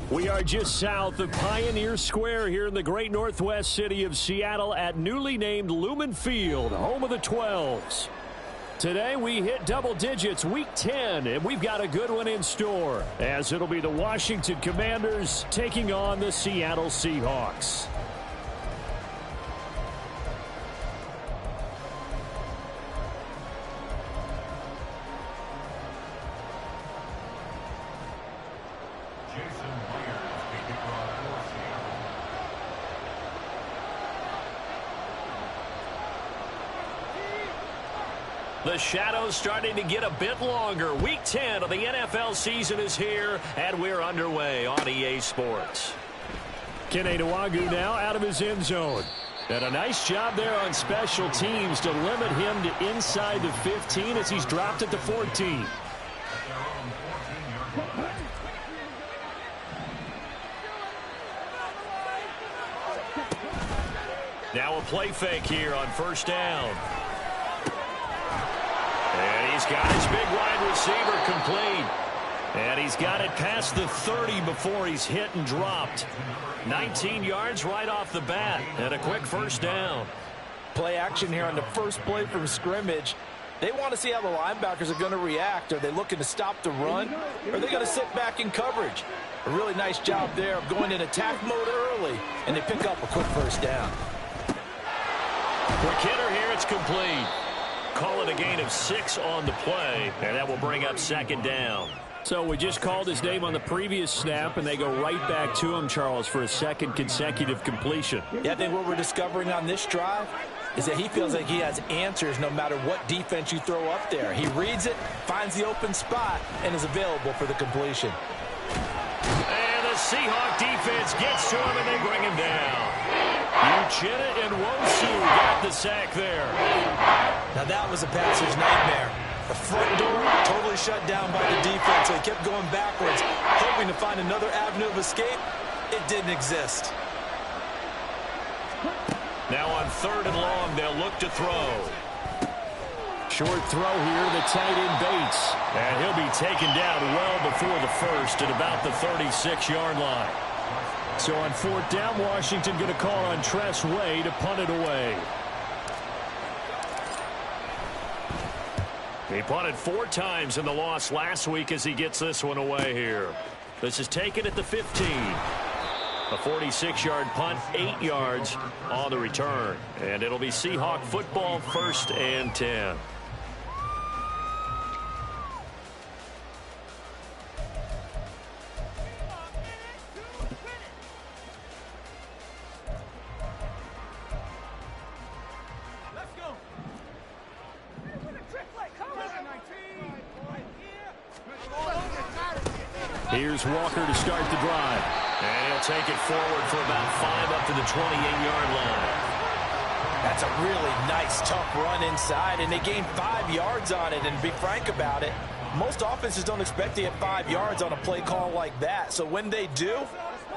We are just south of Pioneer Square here in the great northwest city of Seattle at newly named Lumen Field, home of the 12s. Today we hit double digits, week 10, and we've got a good one in store, as it'll be the Washington Commanders taking on the Seattle Seahawks. The shadows starting to get a bit longer. Week 10 of the NFL season is here, and we're underway on EA Sports. Kene Nwangwu now out of his end zone. And a nice job there on special teams to limit him to inside the 15 as he's dropped at the 14. Now a play fake here on first down. And he's got his big wide receiver complete. And he's got it past the 30 before he's hit and dropped. 19 yards right off the bat. And a quick first down. Play action here on the first play from scrimmage. They want to see how the linebackers are going to react. Are they looking to stop the run? Or are they going to sit back in coverage? A really nice job there of going in attack mode early. And they pick up a quick first down. Quick hitter here. It's complete. Call it a gain of 6 on the play, and that will bring up second down. So we just called his name on the previous snap, and they go right back to him, Charles, for a second consecutive completion. Yeah, I think what we're discovering on this drive is that he feels like he has answers no matter what defense you throw up there. He reads it, finds the open spot, and is available for the completion. And the Seahawk defense gets to him, and they bring him down. Uchenna Nwosu got the sack there. Now that was a passer's nightmare. The front door totally shut down by the defense, so he kept going backwards, hoping to find another avenue of escape. It didn't exist. Now on third and long, they'll look to throw. Short throw here to the tight end Bates. And he'll be taken down well before the first at about the 36-yard line. So on fourth down, Washington going to call on Tress Way to punt it away. He punted 4 times in the loss last week as he gets this one away here. This is taken at the 15. A 46-yard punt, 8 yards on the return. And it'll be Seahawk football, 1st and 10. Here's Walker to start the drive. And he'll take it forward for about 5 up to the 28-yard line. That's a really nice, tough run inside, and they gained 5 yards on it. And to be frank about it, most offenses don't expect to get 5 yards on a play call like that. So when they do,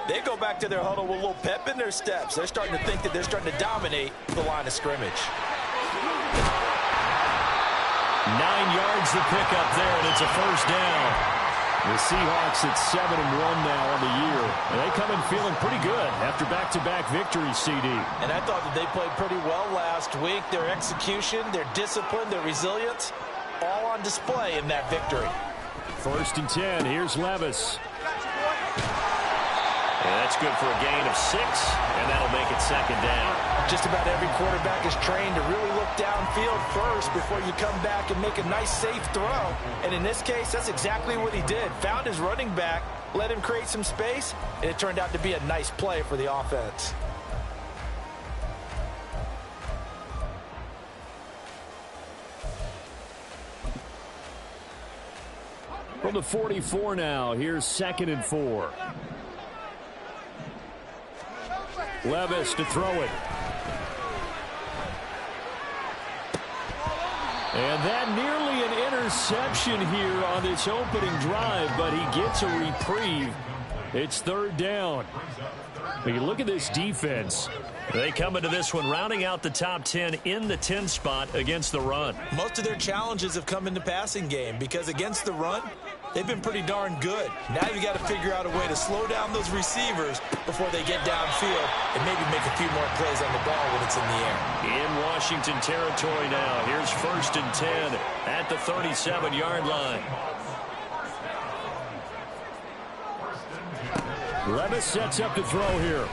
they go back to their huddle with a little pep in their steps. They're starting to think that they're starting to dominate the line of scrimmage. 9 yards to pick up there, and it's a first down. The Seahawks at 7-1 now on the year. And they come in feeling pretty good after back-to-back victories, CD. And I thought that they played pretty well last week. Their execution, their discipline, their resilience, all on display in that victory. 1st and 10. Here's Levis. And that's good for a gain of 6, and that'll make it second down. Just about every quarterback is trained to really look downfield first before you come back and make a nice, safe throw. And in this case, that's exactly what he did. Found his running back, let him create some space, and it turned out to be a nice play for the offense. From the 44 now, here's 2nd and 4. Levis to throw it. And that nearly an interception here on this opening drive, but he gets a reprieve It's third down. When you look at this defense, they come into this one rounding out the top 10 in the 10 spot against the run. Most of their challenges have come in the passing game because against the run, they've been pretty darn good. Now you've got to figure out a way to slow down those receivers before they get downfield and maybe make a few more plays on the ball when it's in the air. In Washington territory now. Here's 1st and 10 at the 37-yard line. Levis sets up to throw here.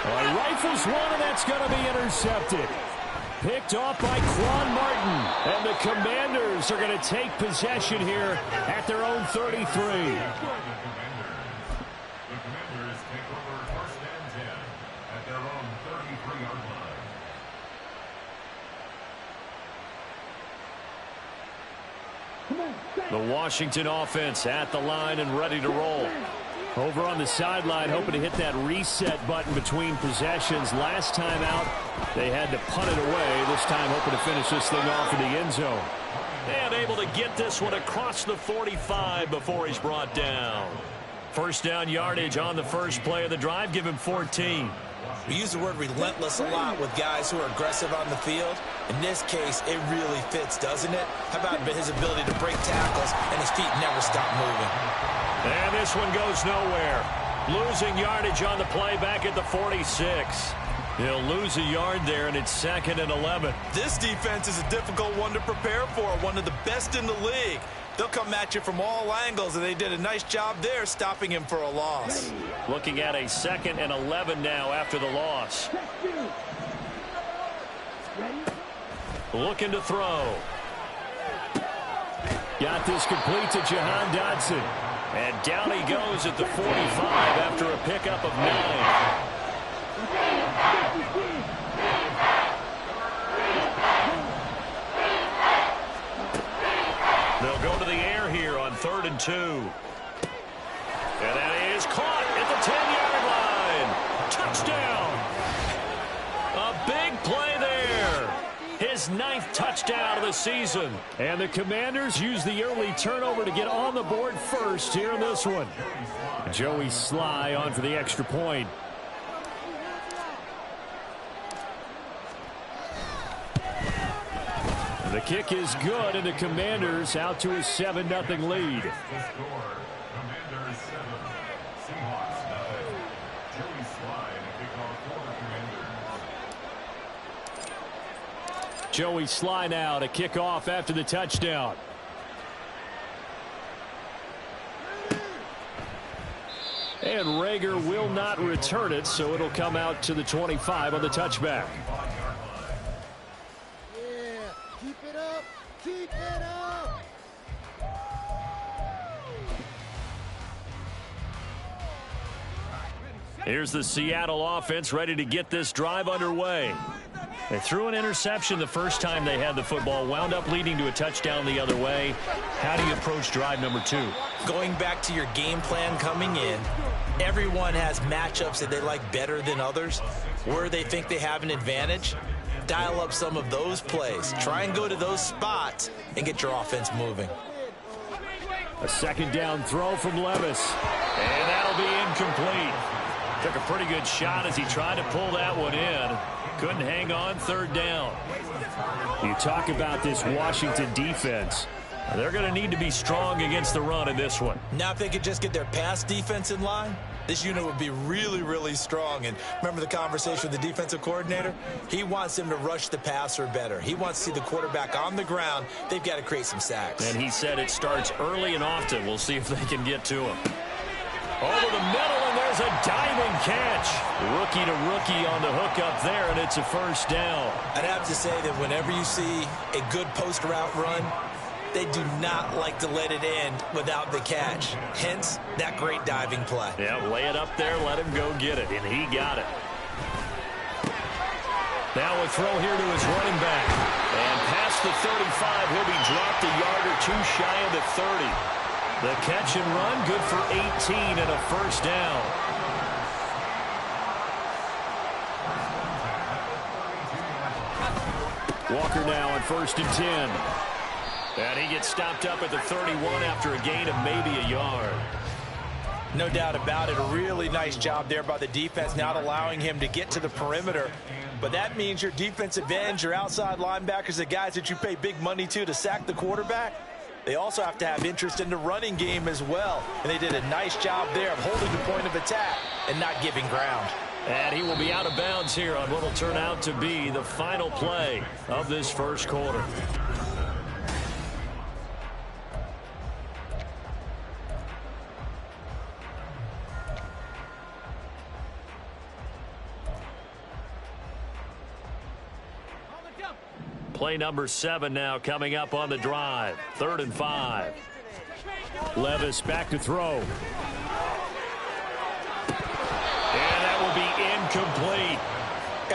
Rifles one, and that's going to be intercepted. Picked off by Quan Martin. And the Commanders are going to take possession here at their own 33. The Commanders take over 1st and 10 at their own 33-yard line. The Washington offense at the line and ready to roll. Over on the sideline, hoping to hit that reset button between possessions. Last time out, they had to punt it away. This time, hoping to finish this thing off in the end zone. And able to get this one across the 45 before he's brought down. First down yardage on the first play of the drive. Give him 14. We use the word relentless a lot with guys who are aggressive on the field. In this case, it really fits, doesn't it? How about his ability to break tackles and his feet never stop moving? And this one goes nowhere. Losing yardage on the play back at the 46. He'll lose a yard there, and it's 2nd and 11. This defense is a difficult one to prepare for, one of the best in the league. They'll come at you from all angles, and they did a nice job there stopping him for a loss. Looking at a 2nd and 11 now after the loss. Looking to throw. Got this complete to Jahan Dotson. And down he goes at the 45 after a pickup of 9. They'll go to the air here on 3rd and 2. And that is caught at the 10-yard line. Touchdown. A big play there. His 9th touchdown of the season. And the Commanders use the early turnover to get on the board first here in this one. Joey Sly on for the extra point. The kick is good, and the Commanders out to a 7-0 lead. Joey Sly now to kick off after the touchdown. And Rager will not return it, so it'll come out to the 25 on the touchback. Yeah, keep it up, keep it up. Here's the Seattle offense ready to get this drive underway. They threw an interception the first time they had the football, wound up leading to a touchdown the other way. How do you approach drive number 2? Going back to your game plan coming in, everyone has matchups that they like better than others. Where they think they have an advantage, dial up some of those plays. Try and go to those spots and get your offense moving. A 2nd down throw from Levis. And that'll be incomplete. Took a pretty good shot as he tried to pull that one in. Couldn't hang on 3rd down. You talk about this Washington defense. They're going to need to be strong against the run in this one. Now if they could just get their pass defense in line, this unit would be really, really strong. And remember the conversation with the defensive coordinator? He wants them to rush the passer better. He wants to see the quarterback on the ground. They've got to create some sacks. And he said it starts early and often. We'll see if they can get to him. Over the middle, and there's a diving catch. Rookie to rookie on the hook up there, and it's a 1st down. I'd have to say that whenever you see a good post route run, they do not like to let it end without the catch. Hence, that great diving play. Yeah, lay it up there, let him go get it, and he got it. Now a throw here to his running back. And past the 35, he'll be dropped a yard or 2 shy of the 30. The catch and run, good for 18 and a 1st down. Walker now on 1st and 10. And he gets stopped up at the 31 after a gain of maybe a yard. No doubt about it. A really nice job there by the defense, not allowing him to get to the perimeter. But that means your defensive ends, your outside linebackers, the guys that you pay big money to sack the quarterback, they also have to have interest in the running game as well. And they did a nice job there of holding the point of attack and not giving ground. And he will be out of bounds here on what will turn out to be the final play of this first quarter. Play number 7 now coming up on the drive. 3rd and 5. Levis back to throw. And that will be incomplete.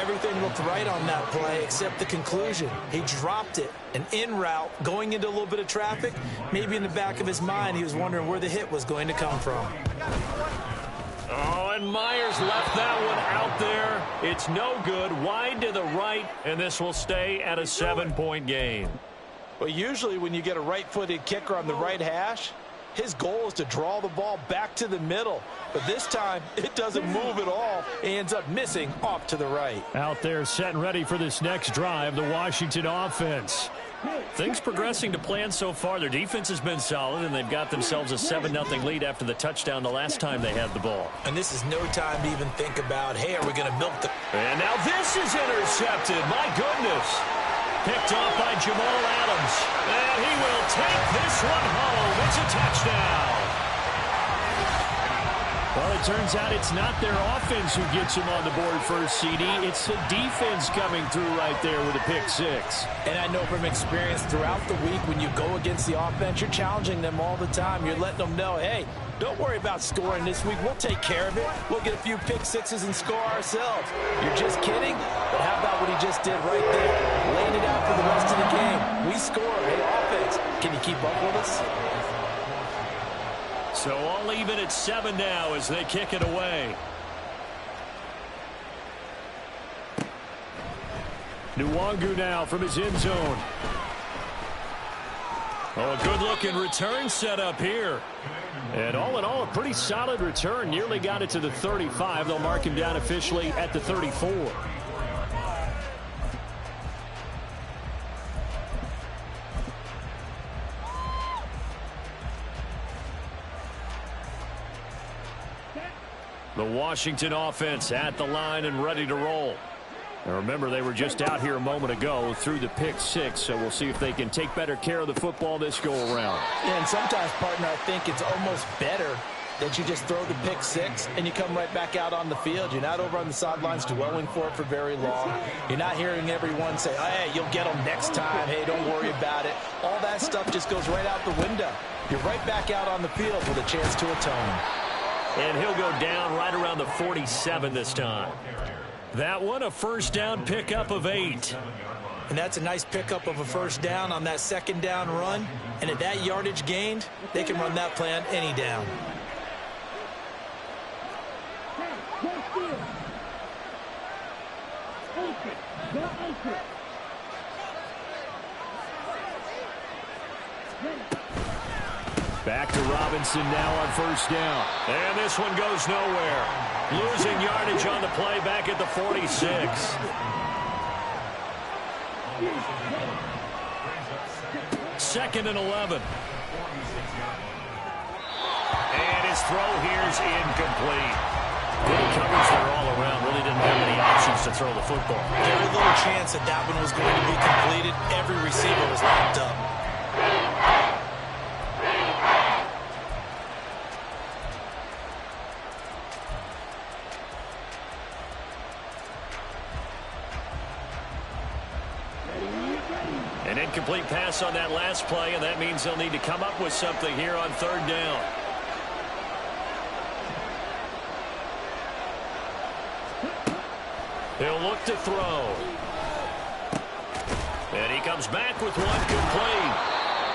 Everything looked right on that play except the conclusion. He dropped it. An in route going into a little bit of traffic. Maybe in the back of his mind he was wondering where the hit was going to come from. Oh, and Myers left that one out there. It's no good. Wide to the right, and this will stay at a 7-point game. Well, usually when you get a right-footed kicker on the right hash, his goal is to draw the ball back to the middle. But this time, it doesn't move at all. He ends up missing off to the right. Out there set and ready for this next drive, the Washington offense. Things progressing to plan so far. Their defense has been solid, and they've got themselves a 7-0 lead after the touchdown the last time they had the ball. And this is no time to even think about, hey, are we going to milk the... And now this is intercepted. My goodness. Picked off by Jamal Adams. And he will take this one home. It's a touchdown. Well, it turns out it's not their offense who gets him on the board first, CD. It's the defense coming through right there with a pick 6. And I know from experience throughout the week when you go against the offense, you're challenging them all the time. You're letting them know, hey, don't worry about scoring this week. We'll take care of it. We'll get a few pick 6s and score ourselves. You're just kidding? But how about what he just did right there? Laid it out for the rest of the game. We score. Hey, offense, can you keep up with us? So all even at 7 now as they kick it away. Nwangu now from his end zone. Oh, a good-looking return set up here. And all in all, a pretty solid return. Nearly got it to the 35. They'll mark him down officially at the 34. The Washington offense at the line and ready to roll. Now remember, they were just out here a moment ago through the pick 6, so we'll see if they can take better care of the football this go-around. And sometimes, partner, I think it's almost better that you just throw the pick 6 and you come right back out on the field. You're not over on the sidelines dwelling for it for very long. You're not hearing everyone say, hey, you'll get them next time. Hey, don't worry about it. All that stuff just goes right out the window. You're right back out on the field with a chance to atone. And he'll go down right around the 47 this time. That one, a first down pickup of 8. And that's a nice pickup of a first down on that second down run. And at that yardage gained, they can run that play on any down. Back to Robinson now on first down. And this one goes nowhere. Losing yardage on the play back at the 46. Second and 11. And his throw here is incomplete. Good coverage there all around. Really didn't have any options to throw the football. Very little chance that that one was going to be completed. Every receiver was locked up. An incomplete pass on that last play, and that means they'll need to come up with something here on third down. He'll look to throw. And he comes back with one complete.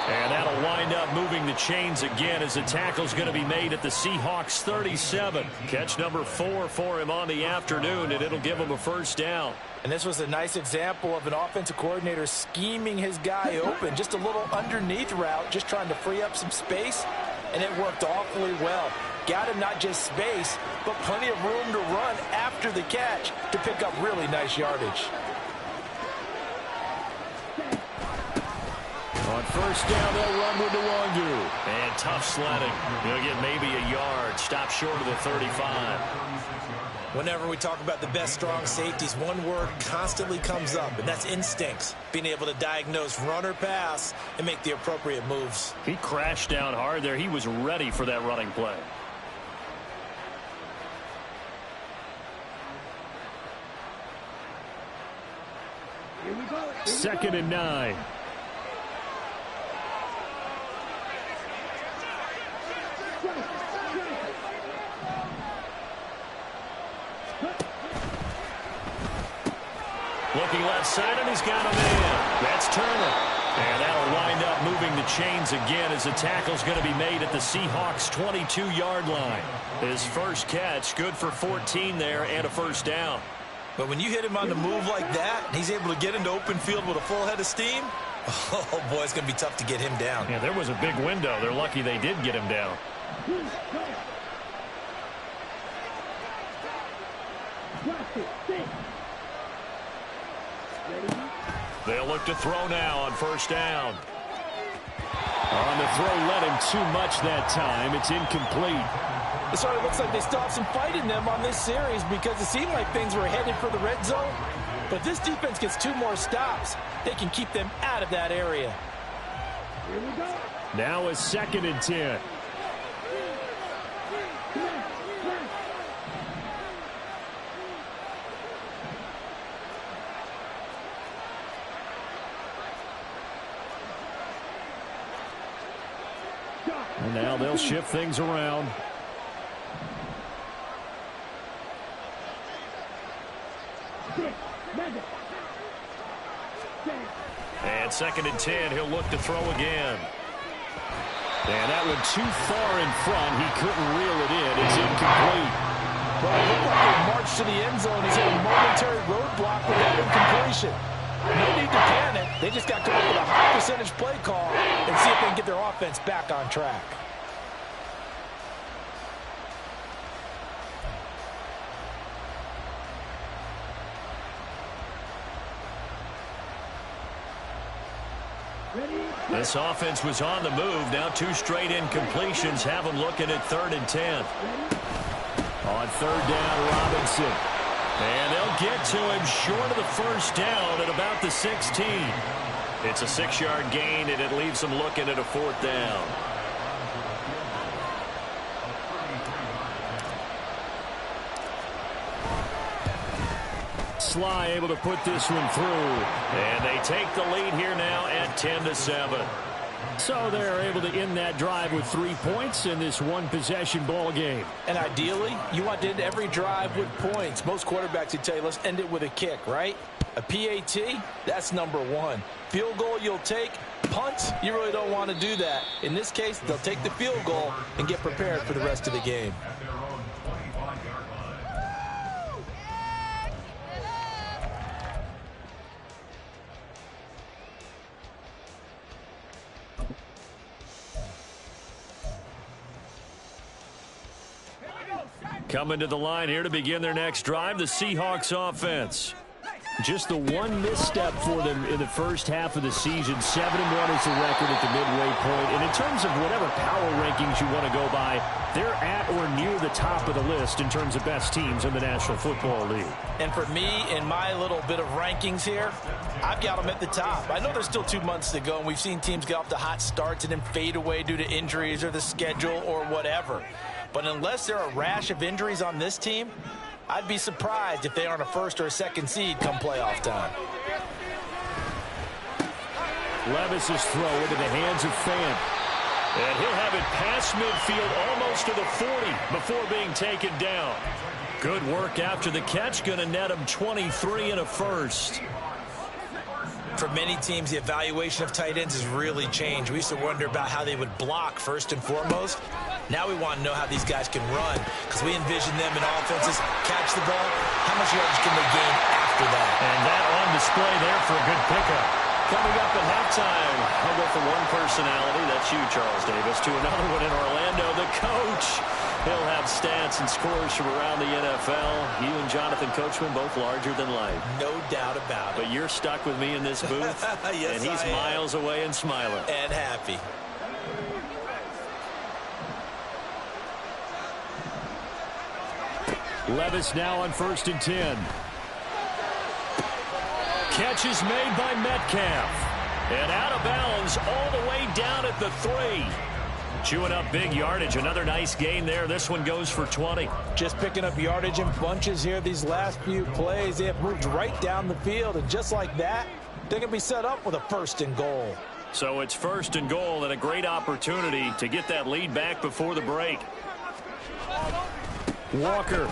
And that'll wind up moving the chains again as the tackle's going to be made at the Seahawks 37. Catch number 4 for him on the afternoon, and it'll give him a first down. And this was a nice example of an offensive coordinator scheming his guy open. Just a little underneath route, just trying to free up some space, and it worked awfully well. Got him not just space, but plenty of room to run after the catch to pick up really nice yardage. On first down, they'll run with Nwangu. And tough sledding. He'll get maybe a yard. Stop short of the 35. Whenever we talk about the best strong safeties, one word constantly comes up, and that's instincts. Being able to diagnose run or pass and make the appropriate moves. He crashed down hard there. He was ready for that running play. Second and 9. Looking left side, and he's got a man. That's Turner. And that'll wind up moving the chains again as the tackle's going to be made at the Seahawks 22-yard line. His first catch, good for 14 there and a first down. But when you hit him on the move like that, he's able to get into open field with a full head of steam. Oh, boy, it's going to be tough to get him down. Yeah, there was a big window. They're lucky they did get him down. They'll look to throw now on first down. On the throw, let him too much that time. It's incomplete. It sort of looks like they still have some fight in them on this series because it seemed like things were headed for the red zone. But this defense gets 2 more stops. They can keep them out of that area. Now a second and 10. And now they'll shift things around. And second and 10, he'll look to throw again. And that one too far in front. He couldn't reel it in. It's incomplete. Well, it looked like they marched to the end zone. He's hit a momentary roadblock with that incompletion. No need to panic. They just got to come up with a high percentage play call and see if they can get their offense back on track. This offense was on the move. Now 2 straight incompletions have them looking at 3rd and 10. On third down, Robinson. And they'll get to him short of the first down at about the 16. It's a 6-yard gain, and it leaves them looking at a 4th down. Sly able to put this one through. And they take the lead here now at 10-7. So they're able to end that drive with 3 points in this one-possession ball game. And ideally, you want to end every drive with points. Most quarterbacks would tell you, let's end it with a kick, right? A PAT, that's number 1. Field goal you'll take. Punts, you really don't want to do that. In this case, they'll take the field goal and get prepared for the rest of the game. Coming to the line here to begin their next drive, the Seahawks offense. Just the one misstep for them in the first half of the season. 7-1 is the record at the midway point. And in terms of whatever power rankings you want to go by, they're at or near the top of the list in terms of best teams in the National Football League. And for me, in my little bit of rankings here, I've got them at the top. I know there's still 2 months to go, and we've seen teams get off to hot starts and then fade away due to injuries or the schedule or whatever. But unless there are a rash of injuries on this team, I'd be surprised if they aren't a 1st or a 2nd seed come playoff time. Levis's throw into the hands of Fant. And he'll have it past midfield almost to the 40 before being taken down. Good work after the catch. Going to net him 23 and a first. For many teams, the evaluation of tight ends has really changed. We used to wonder about how they would block first and foremost. Now we want to know how these guys can run, because we envision them in offenses catch the ball. How much yardage can they gain after that? And that on display there for a good pickup. Coming up at halftime, I'll go from one personality, that's you, Charles Davis, to another one in Orlando, the coach. He'll have stats and scores from around the NFL. You and Jonathan Coachman, both larger than life. No doubt about it. But you're stuck with me in this booth, yes, and he's miles away and smiling. And happy. Levis now on 1st and 10. Catch is made by Metcalf. And out of bounds all the way down at the 3. Chewing up big yardage. Another nice gain there. This one goes for 20. Just picking up yardage in bunches here these last few plays. They have moved right down the field. And just like that, they're going to be set up with a 1st and goal. So it's 1st and goal and a great opportunity to get that lead back before the break. Walker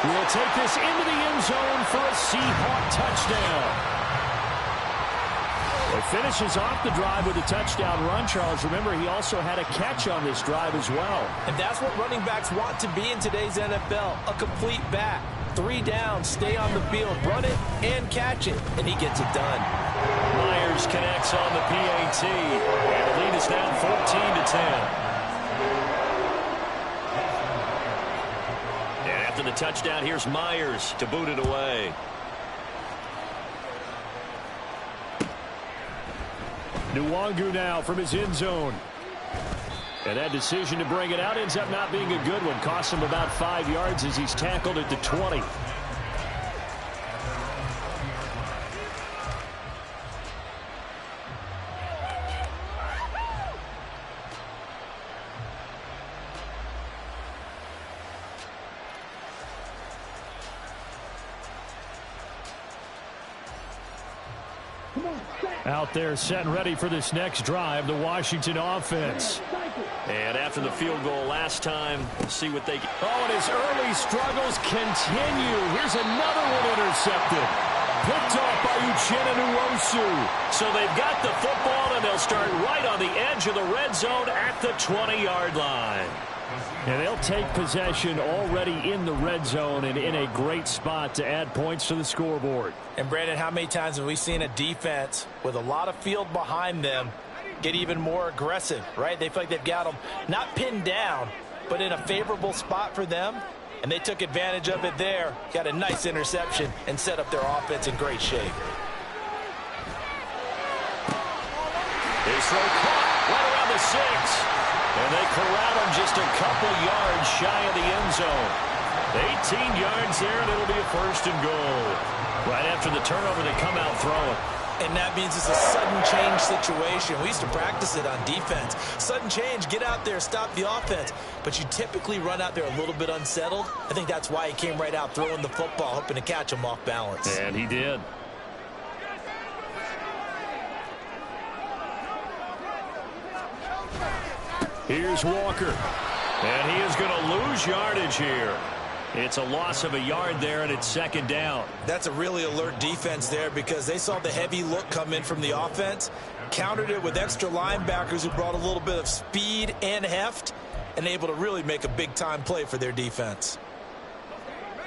will take this into the end zone for a Seahawk touchdown. It finishes off the drive with a touchdown run, Charles. Remember, he also had a catch on this drive as well. And that's what running backs want to be in today's NFL, a complete back. 3 down, stay on the field, run it, and catch it, and he gets it done. Myers connects on the PAT, and the lead is now 14-10. And after the touchdown, here's Myers to boot it away. Nwangu now from his end zone. And that decision to bring it out ends up not being a good one. Costs him about 5 yards as he's tackled at the 20. Out there set and ready for this next drive, the Washington offense. And after the field goal last time, we'll see what they get. Oh, and his early struggles continue. Here's another one intercepted. Picked off by Uchenna Nwosu. So they've got the football, and they'll start right on the edge of the red zone at the 20-yard line. And they'll take possession already in the red zone and in a great spot to add points to the scoreboard. And, Brandon, how many times have we seen a defense with a lot of field behind them get even more aggressive, right? They feel like they've got them not pinned down, but in a favorable spot for them, and they took advantage of it there, got a nice interception, and set up their offense in great shape. His throw caught right around the 6. And they corral him just a couple yards shy of the end zone. 18 yards there, and it'll be a 1st and goal. Right after the turnover, they come out throwing. And that means it's a sudden change situation. We used to practice it on defense. Sudden change, get out there, stop the offense. But you typically run out there a little bit unsettled. I think that's why he came right out throwing the football, hoping to catch him off balance. And he did. Here's Walker. And he is going to lose yardage here. It's a loss of a yard there, and it's 2nd down. That's a really alert defense there because they saw the heavy look come in from the offense, countered it with extra linebackers who brought a little bit of speed and heft, and able to really make a big-time play for their defense.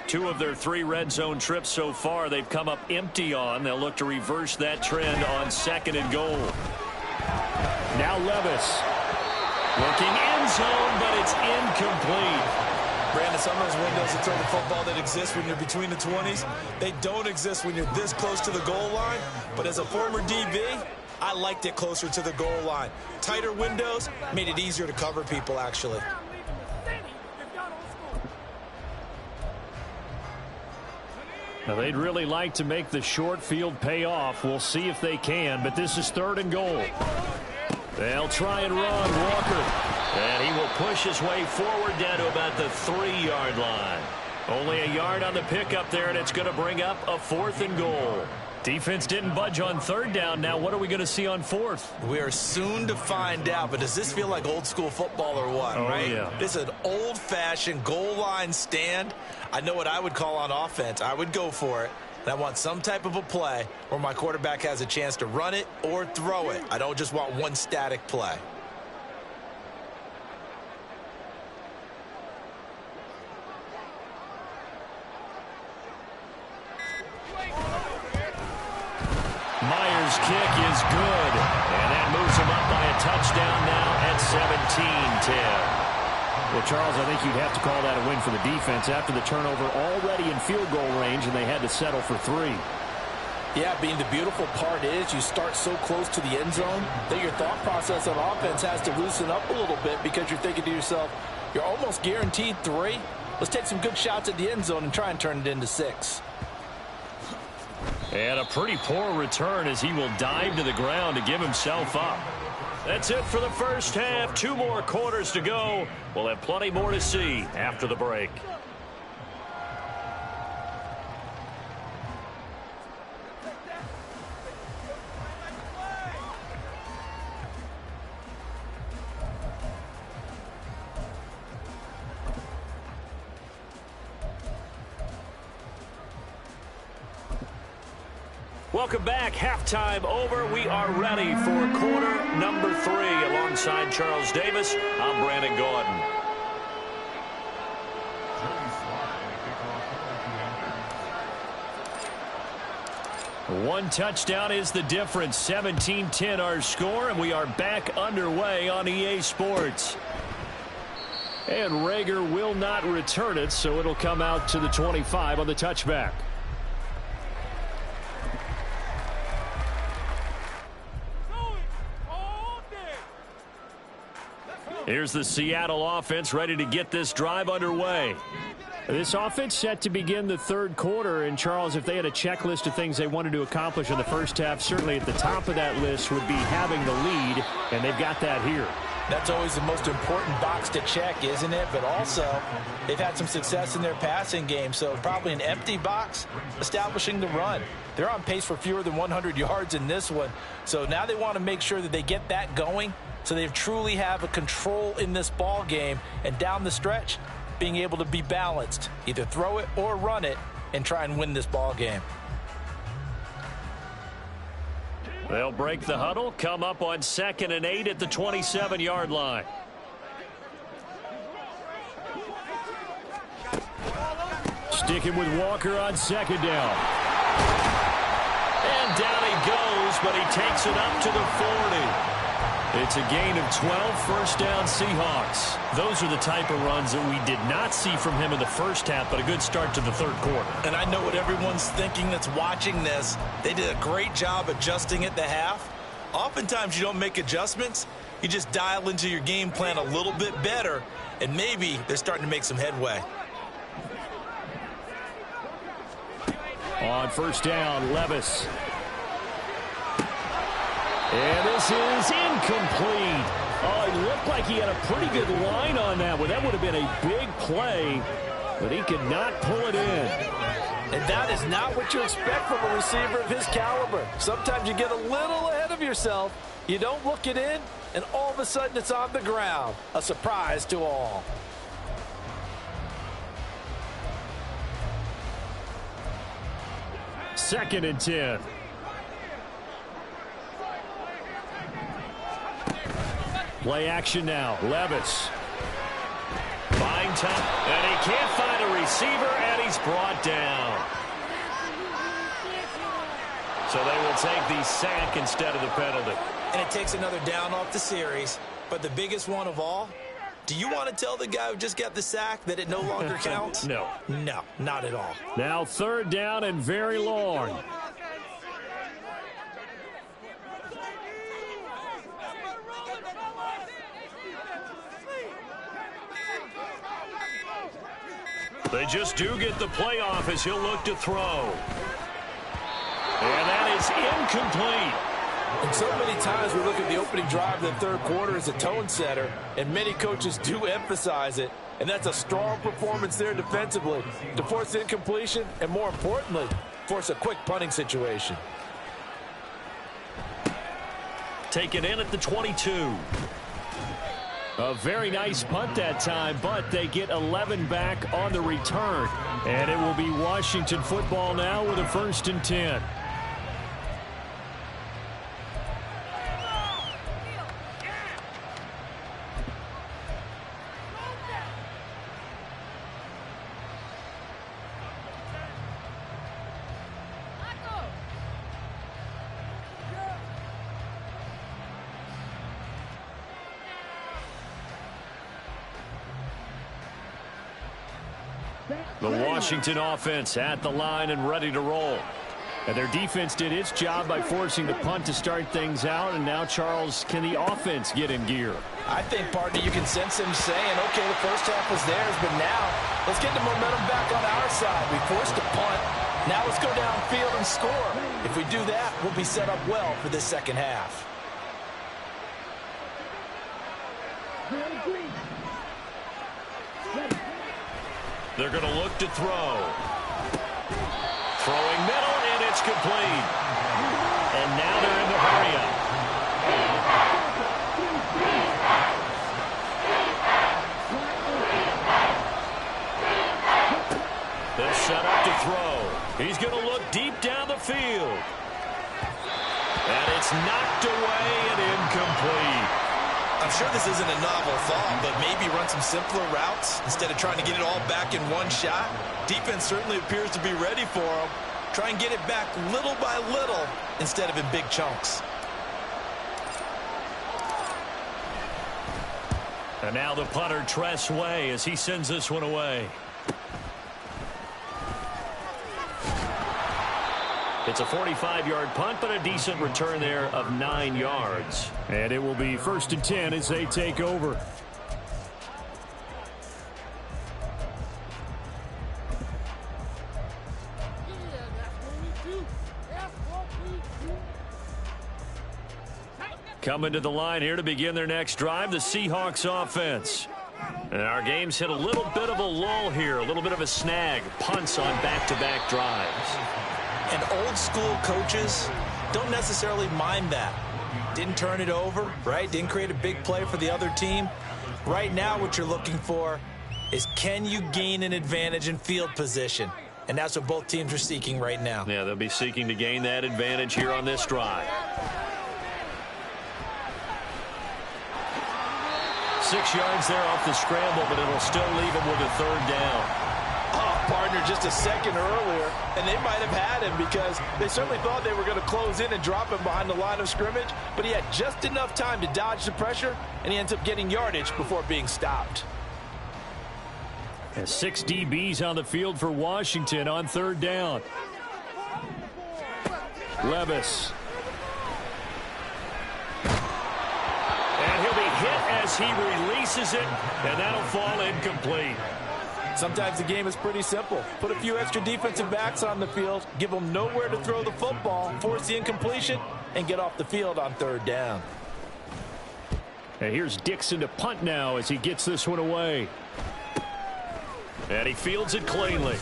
2 of their 3 red zone trips so far they've come up empty on. They'll look to reverse that trend on 2nd and goal. Now Levis. Looking end zone, but it's incomplete. Brandon, some of those windows to throw the football that exist when you're between the 20s, they don't exist when you're this close to the goal line. But as a former DB, I liked it closer to the goal line. Tighter windows made it easier to cover people, actually. Now, they'd really like to make the short field pay off. We'll see if they can, but this is 3rd and goal. They'll try and run Walker. And he will push his way forward down to about the 3-yard line. Only a yard on the pickup there, and it's going to bring up a 4th and goal. Defense didn't budge on 3rd down. Now what are we going to see on 4th? We are soon to find out, but does this feel like old school football or what, right? Yeah. This is an old-fashioned goal line stand. I know what I would call on offense. I would go for it. And I want some type of a play where my quarterback has a chance to run it or throw it. I don't just want one static play. Myers' kick is good, and that moves him up by a touchdown now at 17-10. Well, Charles, I think you'd have to call that a win for the defense after the turnover already in field goal range, and they had to settle for 3. Yeah, Bean, the beautiful part is you start so close to the end zone that your thought process on offense has to loosen up a little bit because you're thinking to yourself, you're almost guaranteed 3. Let's take some good shots at the end zone and try and turn it into 6. And a pretty poor return as he will dive to the ground to give himself up. That's it for the first half. 2 more quarters to go. We'll have plenty more to see after the break. Welcome back. Halftime over. We are ready for quarter number 3. Alongside Charles Davis, I'm Brandon Gordon. One touchdown is the difference. 17-10 our score, and we are back underway on EA Sports. And Rager will not return it, so it'll come out to the 25 on the touchback. Here's the Seattle offense ready to get this drive underway. This offense set to begin the third quarter. And, Charles, if they had a checklist of things they wanted to accomplish in the first half, certainly at the top of that list would be having the lead, and they've got that here. That's always the most important box to check, isn't it? But also, they've had some success in their passing game, so probably an empty box establishing the run. They're on pace for fewer than 100 yards in this one, so now they want to make sure that they get that going so they truly have a control in this ball game, and down the stretch, being able to be balanced, either throw it or run it, and try and win this ball game. They'll break the huddle, come up on 2nd and 8 at the 27-yard line. Sticking with Walker on 2nd down. And down he goes, but he takes it up to the 40. It's a gain of 12, first down Seahawks. Those are the type of runs that we did not see from him in the first half, but a good start to the third quarter. And I know what everyone's thinking that's watching this. They did a great job adjusting at the half. Oftentimes you don't make adjustments. You just dial into your game plan a little bit better, and maybe they're starting to make some headway. On first down, Levis. And this is incomplete. Oh, it looked like he had a pretty good line on that one. That would have been a big play, but he could not pull it in. And that is not what you expect from a receiver of his caliber. Sometimes you get a little ahead of yourself. You don't look it in, and all of a sudden it's on the ground. A surprise to all. Second and 10. Play action now. Levis. Buying time. And he can't find a receiver, and he's brought down. So they will take the sack instead of the penalty. And it takes another down off the series. But the biggest one of all, do you want to tell the guy who just got the sack that it no longer counts? No. No, not at all. Now third down and very long. They just do get the playoff as he'll look to throw. And that is incomplete. And so many times we look at the opening drive of the third quarter as a tone setter, and many coaches do emphasize it. And that's a strong performance there defensively to force incompletion and, more importantly, force a quick punting situation. Taken in at the 22. A very nice punt that time, but they get 11 back on the return. And it will be Washington football now with a 1st and 10. The Washington offense at the line and ready to roll. And their defense did its job by forcing the punt to start things out. And now, Charles, can the offense get in gear? I think, partner, you can sense him saying, okay, the first half was theirs, but now let's get the momentum back on our side. We forced a punt. Now let's go downfield and score. If we do that, we'll be set up well for this second half. They're going to look to throw. Throwing middle, and it's complete. And now they're in the hurry-up. They're set up to throw. He's going to look deep down the field. And it's knocked away and incomplete. I'm sure this isn't a novel thought, but maybe run some simpler routes instead of trying to get it all back in one shot. Defense certainly appears to be ready for him. Try and get it back little by little instead of in big chunks. And now the punter, Tress Way, as he sends this one away. It's a 45-yard punt, but a decent return there of 9 yards. And it will be 1st and 10 as they take over. Coming to the line here to begin their next drive, the Seahawks offense. And our game's hit a little bit of a lull here, a little bit of a snag. Punts on back-to-back drives. And old school coaches don't necessarily mind that. Didn't turn it over, right? Didn't create a big play for the other team. Right now what you're looking for is, can you gain an advantage in field position? And that's what both teams are seeking right now. Yeah, they'll be seeking to gain that advantage here on this drive. 6 yards there off the scramble, but it'll still leave him with a 3rd down. Partner just a second earlier, and they might have had him because they certainly thought they were going to close in and drop him behind the line of scrimmage, but he had just enough time to dodge the pressure, and he ends up getting yardage before being stopped. And 6 DBs on the field for Washington on 3rd down. Levis. And he'll be hit as he releases it, and that'll fall incomplete. Sometimes the game is pretty simple. Put a few extra defensive backs on the field, give them nowhere to throw the football, force the incompletion, and get off the field on 3rd down. And here's Dixon to punt now as he gets this one away. And he fields it cleanly.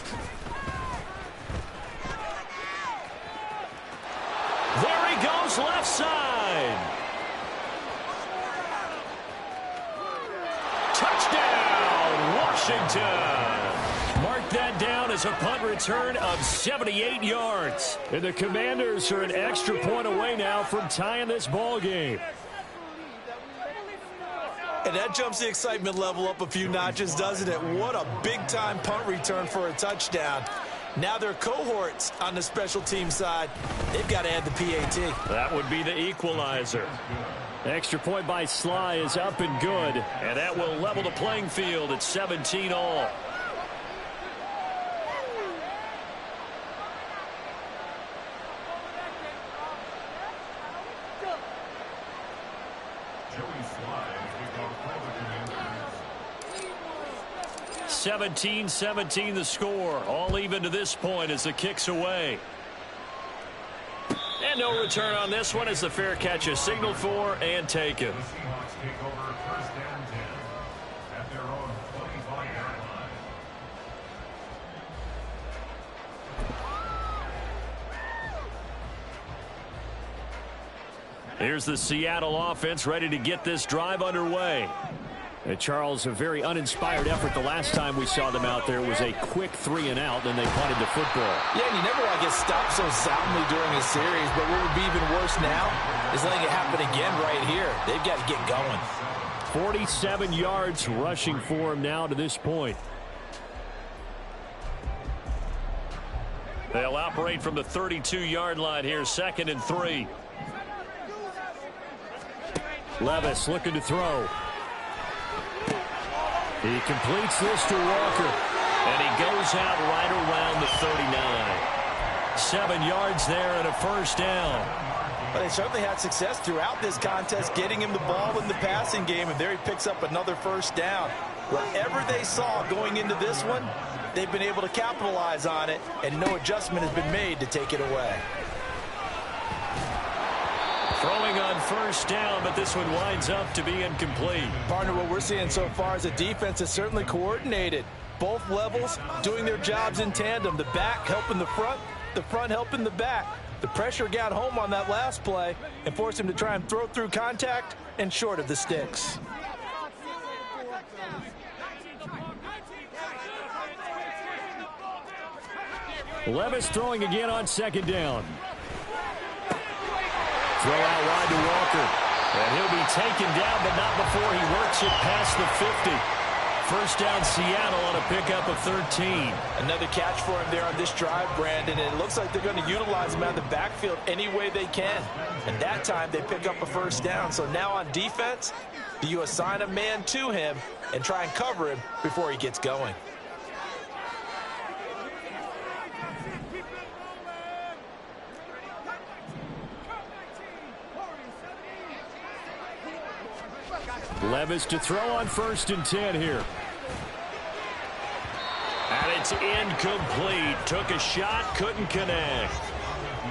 There he goes, left side. Touchdown, Washington. Mark that down as a punt return of 78 yards. And the Commanders are an extra point away now from tying this ball game. And that jumps the excitement level up a few notches, doesn't it? What a big-time punt return for a touchdown. Now their cohorts on the special team side, they've got to add the PAT. That would be the equalizer. Extra point by Sly is up and good, and that will level the playing field at 17 all. Joey Sly, 17-17 the score. All even to this point as the kick's away. And no return on this one as the fair catch is signaled for and taken. Here's the Seattle offense ready to get this drive underway. And Charles, a very uninspired effort. The last time we saw them out there was a quick 3-and-out, then they punted the football. Yeah, and you never want to get stopped so soundly during a series, but what would be even worse now is letting it happen again right here. They've got to get going. 47 yards rushing for him now to this point. They'll operate from the 32-yard line here, 2nd and 3. Levis looking to throw. He completes this to Walker, and he goes out right around the 39. 7 yards there and a first down. But they certainly had success throughout this contest, getting him the ball in the passing game, and there he picks up another first down. Whatever they saw going into this one, they've been able to capitalize on it, and no adjustment has been made to take it away. Throwing on first down, but this one winds up to be incomplete. Partner, what we're seeing so far is the defense is certainly coordinated. Both levels doing their jobs in tandem. The back helping the front helping the back. The pressure got home on that last play and forced him to try and throw through contact and short of the sticks. Levis throwing again on 2nd down. Throw out wide to Walker. And he'll be taken down, but not before he works it past the 50. First down Seattle on a pickup of 13. Another catch for him there on this drive, Brandon. And it looks like they're going to utilize him out of the backfield any way they can. And that time they pick up a first down. So now on defense, do you assign a man to him and try and cover him before he gets going? Levis to throw on 1st and 10 here. And it's incomplete. Took a shot, couldn't connect.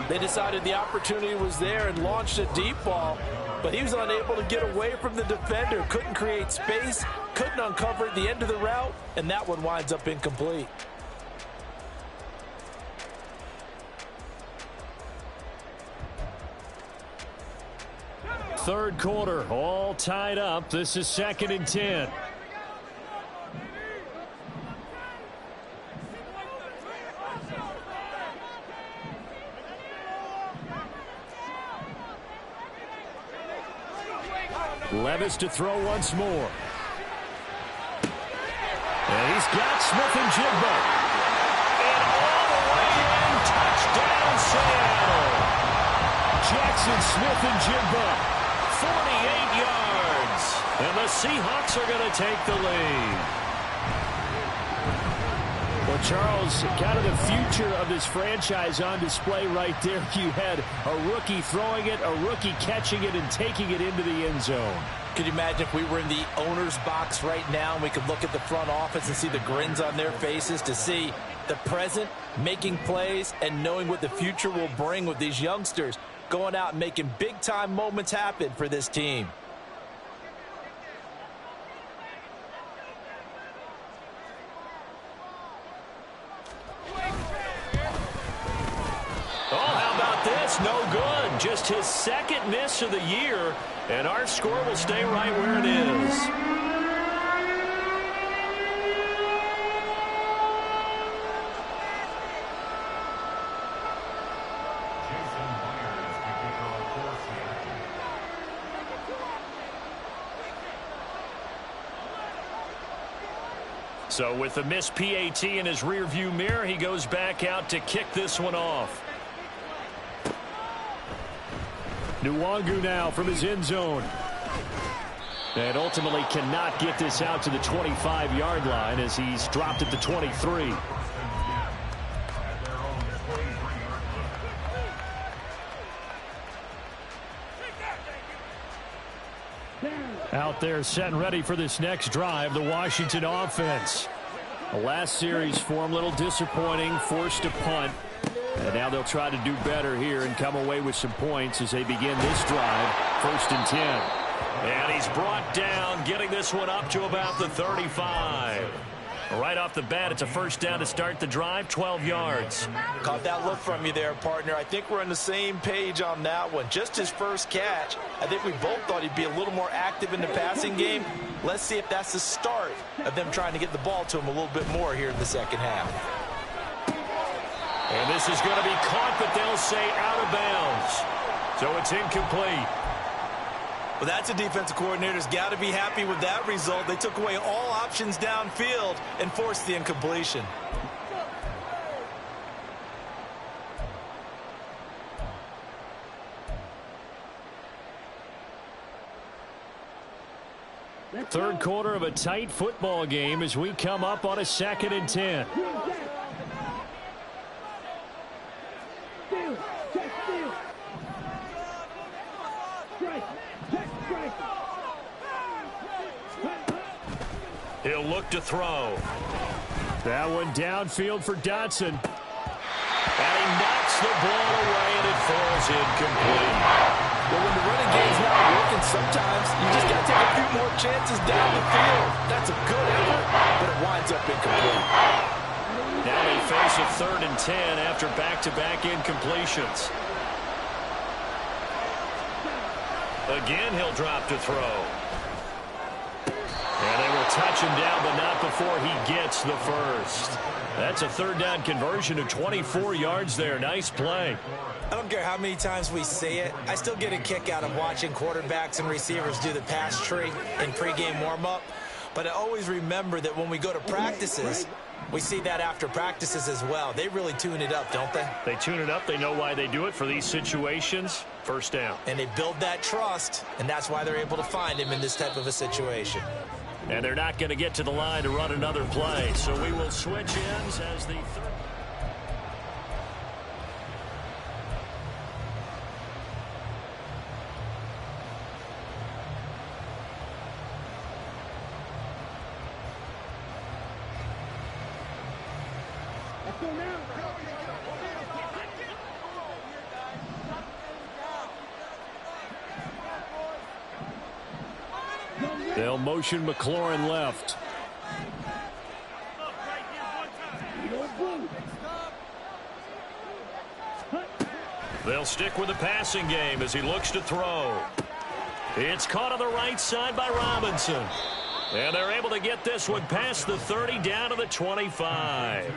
They decided the opportunity was there and launched a deep ball, but he was unable to get away from the defender. Couldn't create space, couldn't uncover the end of the route, and that one winds up incomplete. Third quarter, all tied up. This is 2nd and 10. Levis to throw once more. And he's got Smith-Njigba. And all the way in, touchdown Seattle. Jackson Smith-Njigba. 48 yards. And the Seahawks are going to take the lead. Well, Charles, kind of the future of this franchise on display right there. You had a rookie throwing it, a rookie catching it, and taking it into the end zone. Could you imagine if we were in the owner's box right now and we could look at the front office and see the grins on their faces, to see the present making plays and knowing what the future will bring with these youngsters going out and making big-time moments happen for this team. Oh, how about this? No good. Just his 2nd miss of the year, and our score will stay right where it is. So with the missed PAT in his rearview mirror, he goes back out to kick this one off. Nwangu now from his end zone. And ultimately cannot get this out to the 25-yard line as he's dropped at the 23. Out there set and ready for this next drive, the Washington offense. The last series for him, a little disappointing, forced to punt. And now they'll try to do better here and come away with some points as they begin this drive, 1st and 10. And he's brought down, getting this one up to about the 35. Right off the bat, it's a first down to start the drive, 12 yards. Caught that look from you there, partner. I think we're on the same page on that one. Just his first catch. I think we both thought he'd be a little more active in the passing game. Let's see if that's the start of them trying to get the ball to him a little bit more here in the second half. And this is going to be caught, but they'll say out of bounds. So it's incomplete. Well, that's a defensive coordinator's got to be happy with that result. They took away all options downfield and forced the incompletion. Third quarter of a tight football game as we come up on a 2nd and 10. He'll look to throw. That one downfield for Dotson. And he knocks the ball away, and it falls incomplete. Well, when the running game's not working, sometimes you just got to take a few more chances down the field. That's a good effort, but it winds up incomplete. Now they face a 3rd and 10 after back-to-back incompletions. Again, he'll drop to throw. And they will touch him down, but not before he gets the first. That's a 3rd down conversion of 24 yards there. Nice play. I don't care how many times we say it. I still get a kick out of watching quarterbacks and receivers do the pass tree in pregame warm-up. But I always remember that when we go to practices, we see that after practices as well. They really tune it up, don't they? They tune it up. They know why they do it for these situations. First down. And they build that trust, and that's why they're able to find him in this type of a situation. And they're not going to get to the line to run another play. So we will switch ends as the third. They'll motion McLaurin left. They'll stick with the passing game as he looks to throw. It's caught on the right side by Robinson. And they're able to get this one past the 30 down to the 25.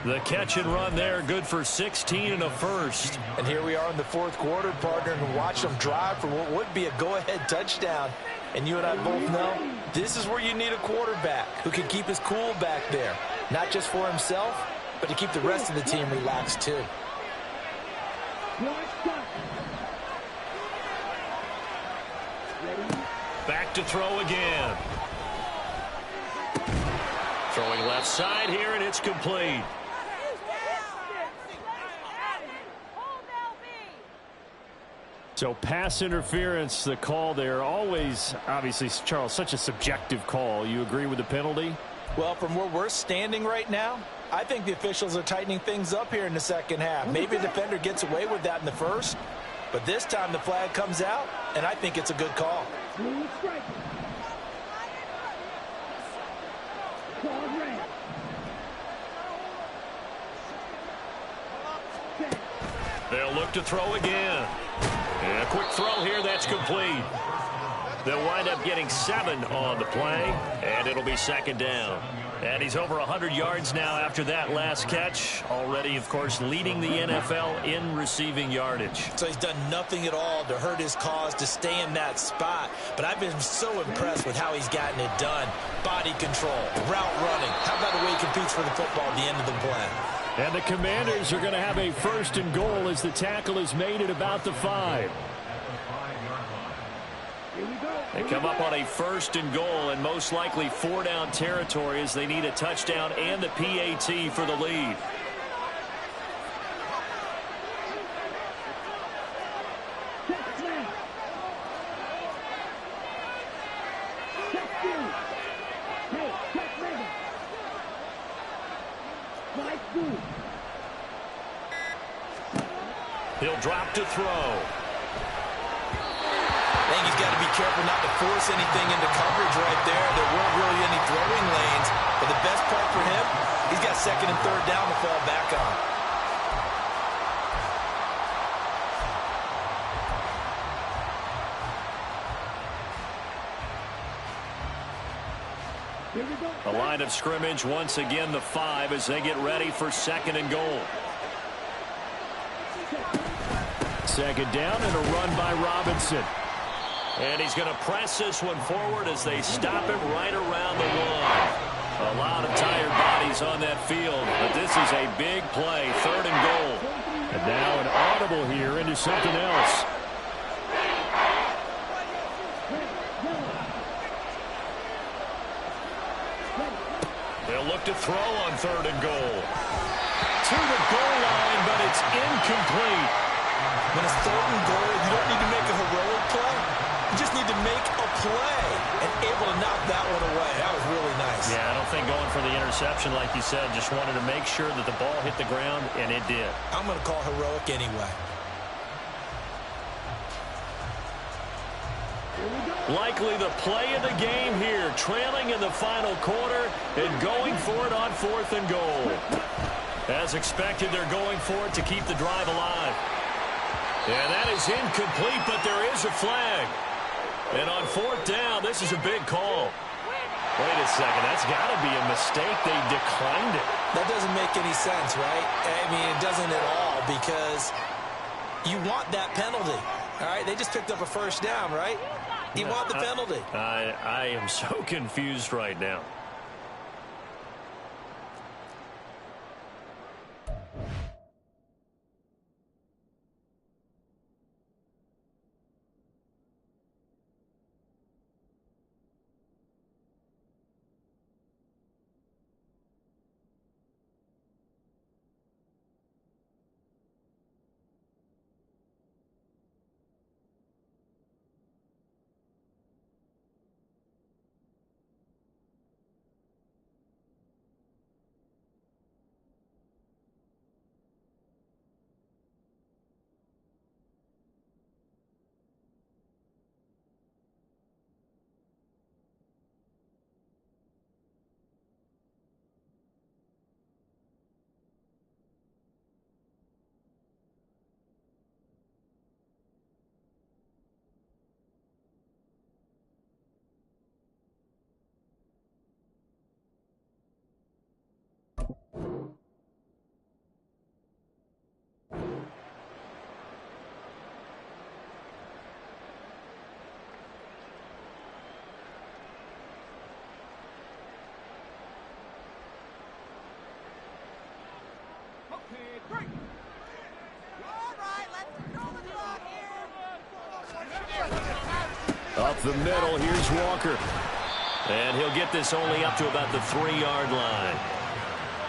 The catch and run there, good for 16 and a first. And here we are in the 4th quarter, partner, and watch them drive for what would be a go-ahead touchdown. And you and I both know this is where you need a quarterback who can keep his cool back there. Not just for himself, but to keep the rest of the team relaxed too. Back to throw again. Throwing left side here, and it's complete. So pass interference, the call there, always, obviously, Charles, such a subjective call. You agree with the penalty? Well, from where we're standing right now, I think the officials are tightening things up here in the second half. Maybe the defender gets away with that in the first, but this time the flag comes out, and I think it's a good call. They'll look to throw again. And a quick throw here, that's complete. They'll wind up getting 7 on the play, and it'll be 2nd down. And he's over 100 yards now after that last catch. Already, of course, leading the NFL in receiving yardage. So he's done nothing at all to hurt his cause, to stay in that spot. But I've been so impressed with how he's gotten it done. Body control, route running. How about the way he competes for the football at the end of the play? And the Commanders are going to have a 1st and goal as the tackle is made at about the 5. They come up on a 1st and goal and most likely 4-down territory as they need a touchdown and the PAT for the lead. He'll drop to throw. think he's got to be careful not to force anything into coverage right there. There weren't really any throwing lanes. But the best part for him, he's got second and third down to fall back on. The line of scrimmage, once again, the 5 as they get ready for second and goal. Second down and a run by Robinson. And he's going to press this one forward as they stop him right around the one. A lot of tired bodies on that field, but this is a big play, third and goal. And now an audible here into something else. They'll look to throw on third and goal. To the goal line, but it's incomplete. When it's third and goal, you don't need to make a heroic play. You just need to make a play and able to knock that one away. That was really nice. Yeah, I don't think going for the interception, like you said, just wanted to make sure that the ball hit the ground, and it did. I'm going to call heroic anyway. Likely the play of the game here, trailing in the final quarter and going for it on fourth and goal. As expected, they're going for it to keep the drive alive. And that is incomplete, but there is a flag. And on fourth down, this is a big call. Wait a second, that's got to be a mistake. They declined it. That doesn't make any sense, right? I mean, it doesn't at all, because you want that penalty. All right, they just picked up a first down, right? You want the penalty. I am so confused right now. Up the middle, here's Walker. And he'll get this only up to about the 3-yard line.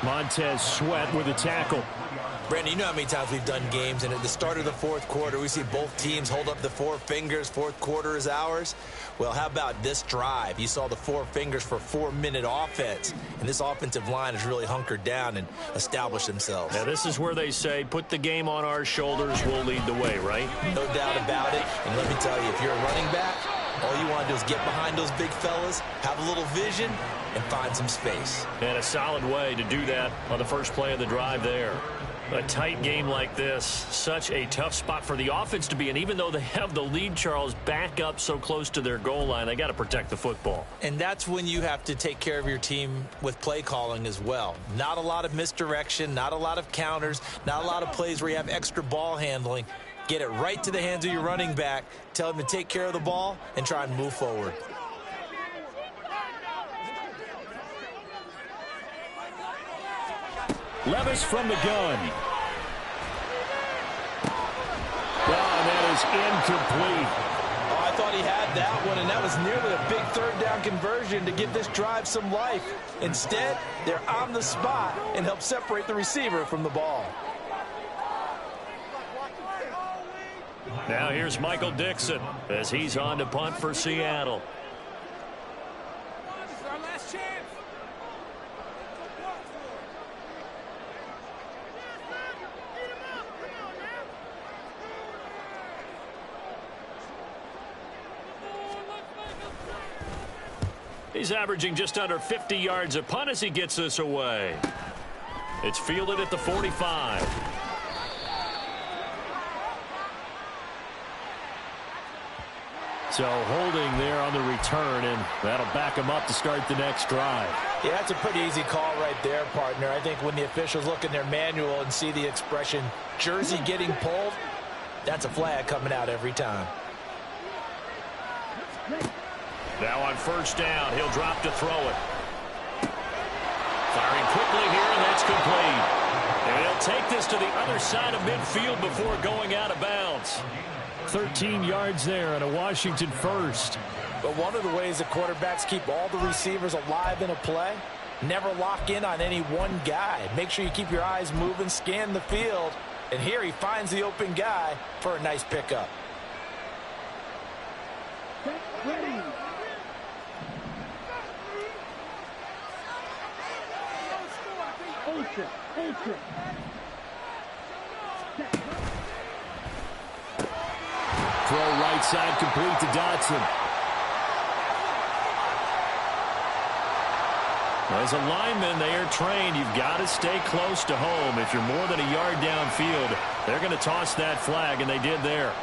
Montez Sweat with a tackle. Brandon, you know how many times we've done games, and at the start of the fourth quarter, we see both teams hold up the 4 fingers, fourth quarter is ours. Well, how about this drive? You saw the 4 fingers for 4-minute offense, and this offensive line has really hunkered down and established themselves. Now, this is where they say, put the game on our shoulders, we'll lead the way, right? No doubt about it, and let me tell you, if you're a running back, all you want to do is get behind those big fellas, have a little vision, and find some space. And a solid way to do that on the first play of the drive there. A tight game like this, such a tough spot for the offense to be in. Even though they have the lead, Charles, back up so close to their goal line, they got to protect the football. And that's when you have to take care of your team with play calling as well. Not a lot of misdirection, not a lot of counters, not a lot of plays where you have extra ball handling. Get it right to the hands of your running back, tell him to take care of the ball, and try and move forward. Levis from the gun. And that is incomplete. Oh, I thought he had that one, and that was nearly a big third down conversion to give this drive some life. Instead, they're on the spot and help separate the receiver from the ball. Now here's Michael Dixon as he's on to punt for Seattle. This is our last chance. He's averaging just under 50 yards a punt as he gets this away. It's fielded at the 45. So holding there on the return, and that'll back him up to start the next drive. Yeah, that's a pretty easy call right there, partner. I think when the officials look in their manual and see the expression jersey getting pulled, that's a flag coming out every time. Now on first down, he'll drop to throw it. Firing quickly here, and that's complete. And he'll take this to the other side of midfield before going out of bounds. 13 yards there and a Washington first. But one of the ways that quarterbacks keep all the receivers alive in a play, never lock in on any one guy. Make sure you keep your eyes moving, scan the field. And here he finds the open guy for a nice pickup. Throw right side complete to Dotson. As a lineman, they are trained. You've got to stay close to home. If you're more than a yard downfield, they're going to toss that flag, and they did there.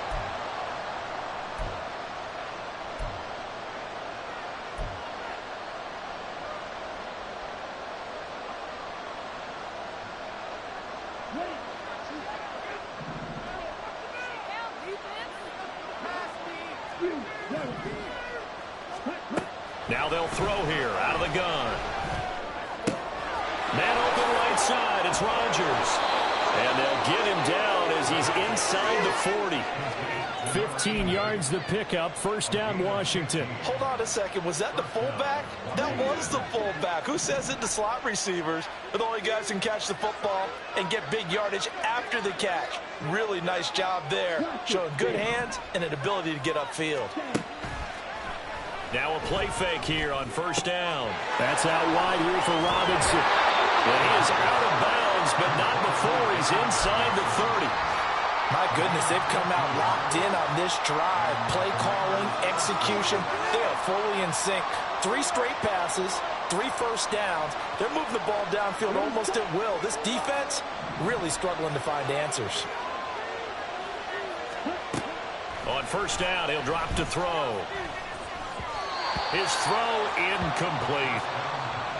Now they'll throw here out of the gun. Man open right side. It's Rodgers. And they'll get him down as he's inside the 40. 15 yards the pickup. First down, Washington. Hold on a second. Was that the fullback? That was the fullback. Who says it to slot receivers? The only guys who can catch the football and get big yardage after the catch. Really nice job there. Showing good hands and an ability to get upfield. Now a play fake here on first down. That's out wide here for Robinson. And he is out of bounds, but not before he's inside the 30. My goodness, they've come out locked in on this drive. Play calling, execution, they are fully in sync. 3 straight passes, 3 first downs. They're moving the ball downfield almost at will. This defense really struggling to find answers. On first down, he'll drop to throw. His throw incomplete.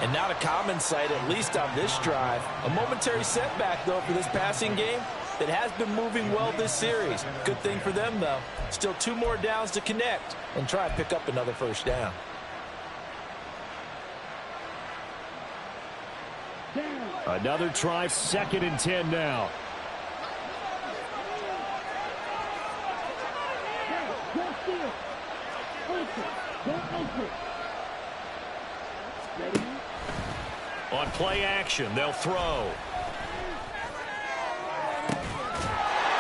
And not a common sight, at least on this drive. A momentary setback, though, for this passing game that has been moving well this series. Good thing for them, though. Still 2 more downs to connect and try to pick up another first down. Another try, 2nd and 10 now. On play action, they'll throw.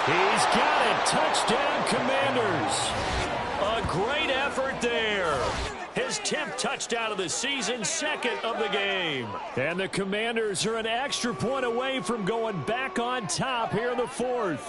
He's got it. Touchdown, Commanders. A great effort there. His 10th touchdown of the season, 2nd of the game. And the Commanders are an extra point away from going back on top here in the 4th.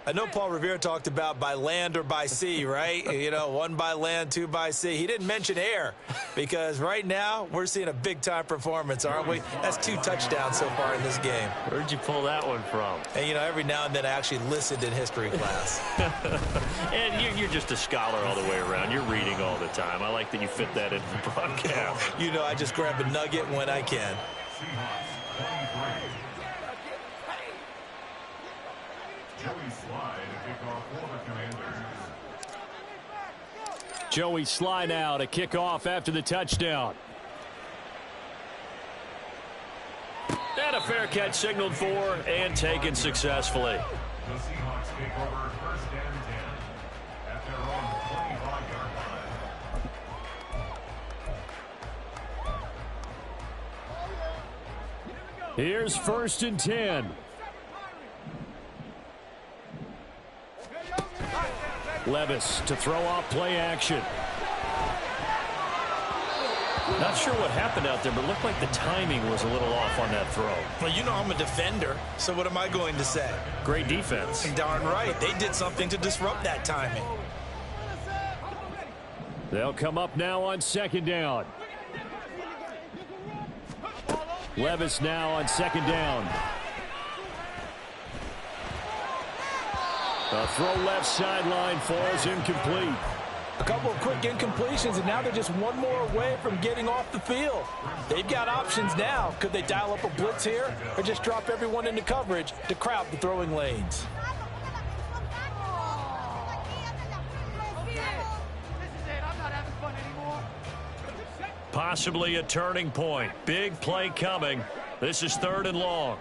I know Paul Revere talked about by land or by sea, right? You know, 1 by land, 2 by sea. He didn't mention air because right now we're seeing a big-time performance, aren't we? That's 2 touchdowns so far in this game. Where'd you pull that one from? And, you know, every now and then I actually listened in history class. And you're just a scholar all the way around. You're reading all the time. I like that you fit that into the broadcast. You know, I just grab a nugget when I can. Joey Sly now to kick off after the touchdown. And a fair catch signaled for and taken successfully. The Seahawks take over first and 10 at their own 25-yard line. Here's 1st and 10. Levis to throw off play action. Not sure what happened out there, but it looked like the timing was a little off on that throw. Well, you know I'm a defender, so what am I going to say? Great defense. Darn right. They did something to disrupt that timing. They'll come up now on second down. Levis now on second down. A throw left sideline falls incomplete. A couple of quick incompletions, and now they're just one more away from getting off the field. They've got options now. Could they dial up a blitz here or just drop everyone into coverage to crowd the throwing lanes? Possibly a turning point. Big play coming. This is 3rd and long.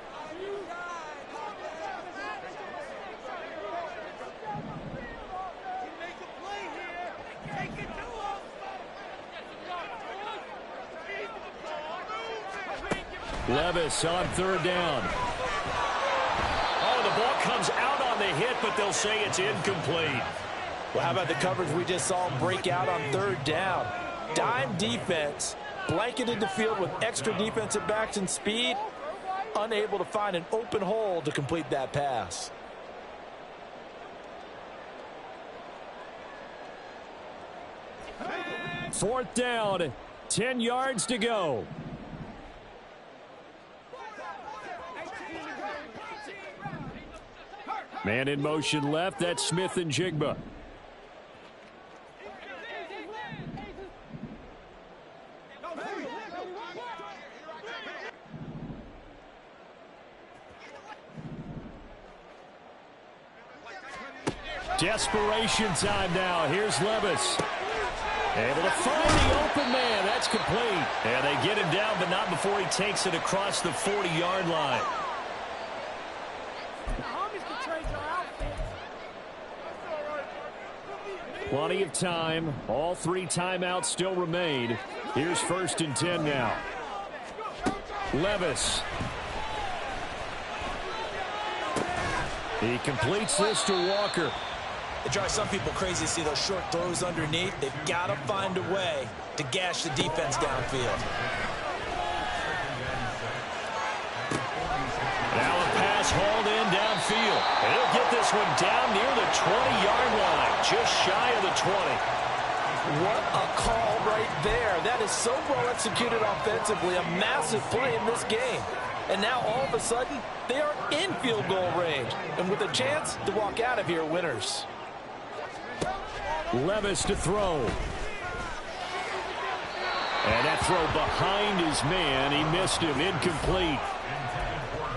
Levis on 3rd down. Oh, the ball comes out on the hit, but they'll say it's incomplete. Well, how about the coverage we just saw break out on 3rd down? Dime defense, blanketed the field with extra defensive backs and speed, unable to find an open hole to complete that pass. Fourth down, 10 yards to go. Man in motion left, that's Smith and Jigba. Desperation time now. Here's Levis. Able to find the open man. That's complete. And they get him down, but not before he takes it across the 40-yard line. Plenty of time. All 3 timeouts still remain. Here's 1st and 10 now. Levis. He completes this to Walker. It drives some people crazy to see those short throws underneath. They've got to find a way to gash the defense downfield. Now a pass hauled in downfield. And he'll get this one down near the 20-yard line, just shy of the 20. What a call right there. That is so well executed offensively. A massive play in this game. And now all of a sudden, they are in field goal range. And with a chance to walk out of here winners. Levis to throw. And that throw behind his man. He missed him. Incomplete.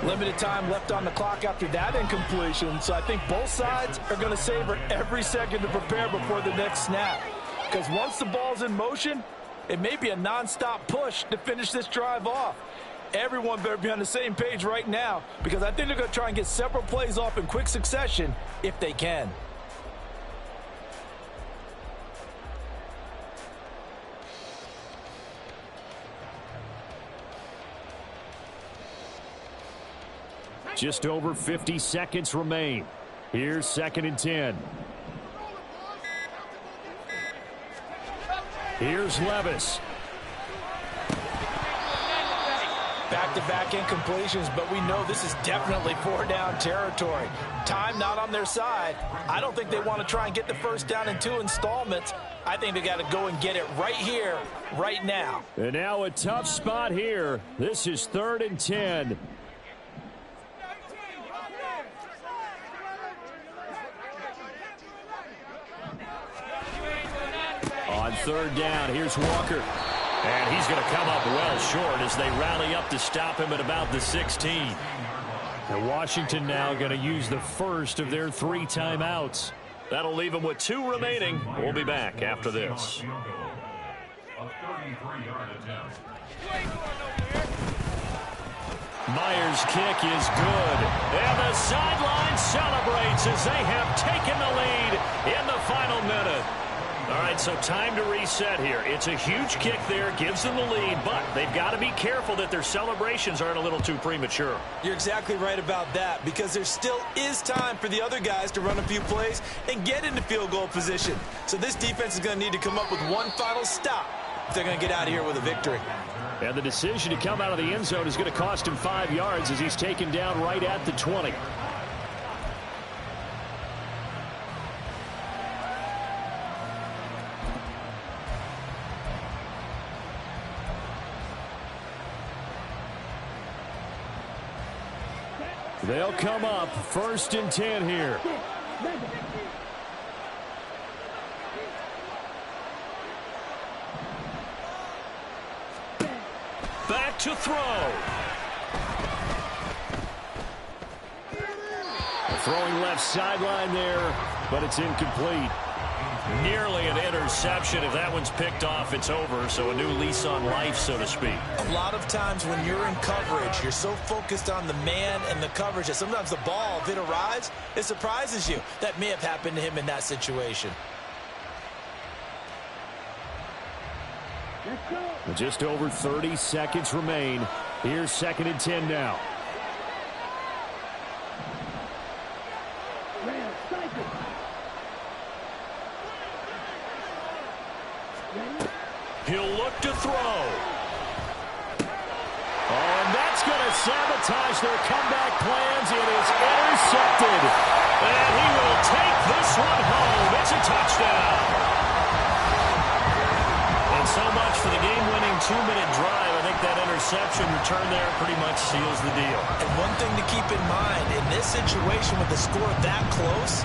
Limited time left on the clock after that incompletion. So I think both sides are going to savor every second to prepare before the next snap. Because once the ball's in motion, it may be a non-stop push to finish this drive off. Everyone better be on the same page right now, because I think they're going to try and get several plays off in quick succession if they can. Just over 50 seconds remain. Here's 2nd and 10. Here's Levis. Back-to-back incompletions, but we know this is definitely 4-down territory. Time not on their side. I don't think they want to try and get the first down in 2 installments. I think they got to go and get it right here, right now. And now a tough spot here. This is 3rd and 10. On 3rd down, here's Walker. And he's going to come up well short as they rally up to stop him at about the 16. And Washington now going to use the first of their 3 timeouts. That'll leave them with 2 remaining. We'll be back after this. Myers' kick is good. And the sideline celebrates as they have taken the lead in the final minute. All right, so time to reset here. It's a huge kick there, gives them the lead, but they've got to be careful that their celebrations aren't a little too premature. You're exactly right about that, because there still is time for the other guys to run a few plays and get into field goal position. So this defense is going to need to come up with one final stop if they're going to get out of here with a victory. And the decision to come out of the end zone is going to cost him 5 yards as he's taken down right at the 20. They'll come up 1st and 10 here. Back to throw. Throwing left sideline there, but it's incomplete. Nearly an interception. If that one's picked off, it's over. So a new lease on life, so to speak. A lot of times when you're in coverage, you're so focused on the man and the coverage that sometimes the ball, if it arrives, it surprises you. That may have happened to him in that situation. Just over 30 seconds remain. Here's 2nd and 10 now. He'll look to throw. Oh, and that's going to sabotage their comeback plans. It is intercepted. And he will take this one home. It's a touchdown. And so much for the game-winning 2-minute drive. I think that interception return there pretty much seals the deal. And one thing to keep in mind, in this situation with the score that close,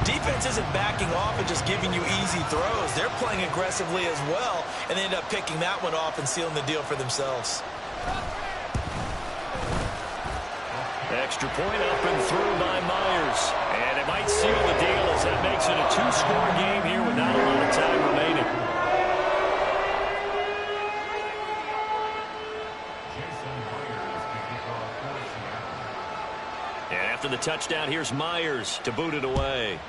defense isn't backing off and just giving you easy throws. They're playing aggressively as well, and they end up picking that one off and sealing the deal for themselves. Extra point up and through by Myers. And it might seal the deal as that makes it a 2-score game here with not a lot of time remaining. And after the touchdown, here's Myers to boot it away.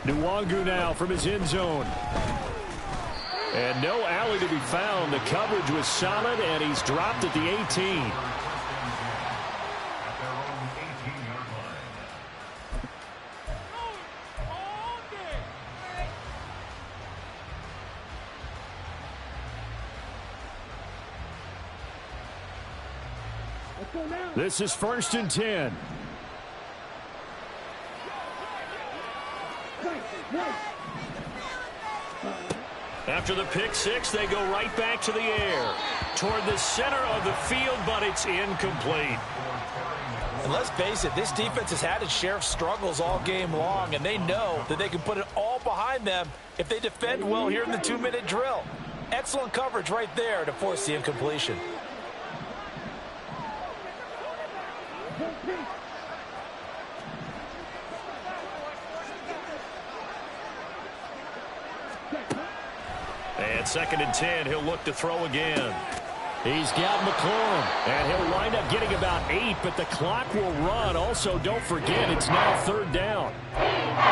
Nwangu now from his end zone. And no alley to be found. The coverage was solid, and he's dropped at the 18. This is 1st and 10. After the pick six, they go right back to the air toward the center of the field, but it's incomplete. And let's face it, this defense has had its share of struggles all game long, and they know that they can put it all behind them if they defend well here in the 2-minute drill. Excellent coverage right there to force the incompletion. And 2nd and 10, he'll look to throw again. He's got McLaurin, and he'll wind up getting about 8, but the clock will run. Also, don't forget, it's now 3rd down.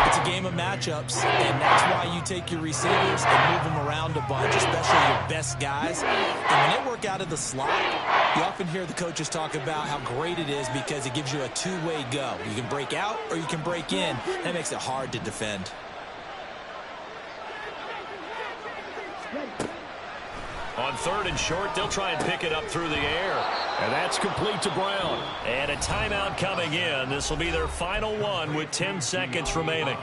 It's a game of matchups, and that's why you take your receivers and move them around a bunch, especially your best guys. And when they work out of the slot, you often hear the coaches talk about how great it is because it gives you a two-way go. You can break out or you can break in. That makes it hard to defend. On 3rd and short, they'll try and pick it up through the air. And that's complete to Brown. And a timeout coming in. This will be their final one with 10 seconds remaining.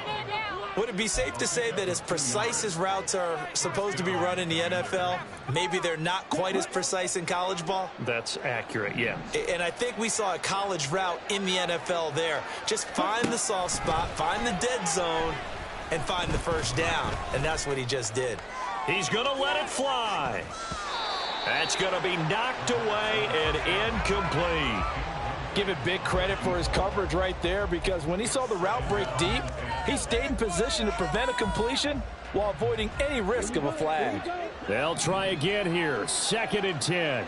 Would it be safe to say that as precise as routes are supposed to be run in the NFL, maybe they're not quite as precise in college ball? That's accurate, yeah. And I think we saw a college route in the NFL there. Just find the soft spot, find the dead zone, and find the first down. And that's what he just did. He's going to let it fly. That's going to be knocked away and incomplete. Give it big credit for his coverage right there, because when he saw the route break deep, he stayed in position to prevent a completion while avoiding any risk of a flag. They'll try again here. 2nd and 10.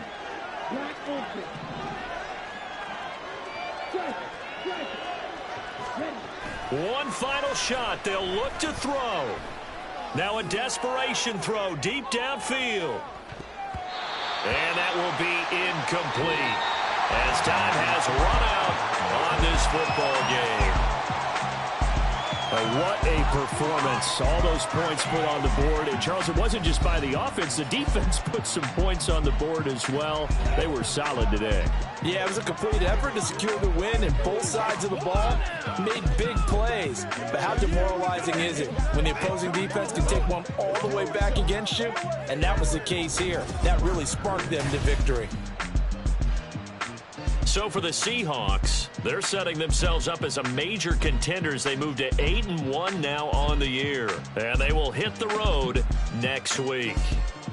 One final shot. They'll look to throw. Now a desperation throw deep downfield. And that will be incomplete as time has run out on this football game. What a performance. All those points put on the board. And, Charles, it wasn't just by the offense. The defense put some points on the board as well. They were solid today. Yeah, it was a complete effort to secure the win, and both sides of the ball made big plays. But how demoralizing is it when the opposing defense can take one all the way back against you? And that was the case here. That really sparked them to victory. So for the Seahawks, they're setting themselves up as a major contender as they move to 8-1 now on the year. And they will hit the road next week.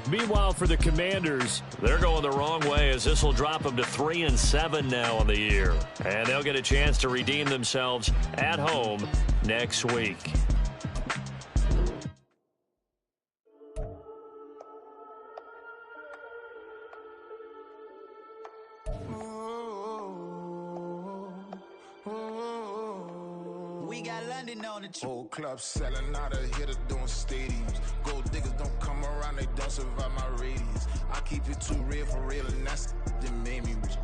Meanwhile, for the Commanders, they're going the wrong way as this will drop them to 3-7 now on the year. And they'll get a chance to redeem themselves at home next week. Whole club selling out of hitter doing stadiums. Gold diggers don't come around, they don't survive my radius. I keep it too real for real, and that's that made me rich.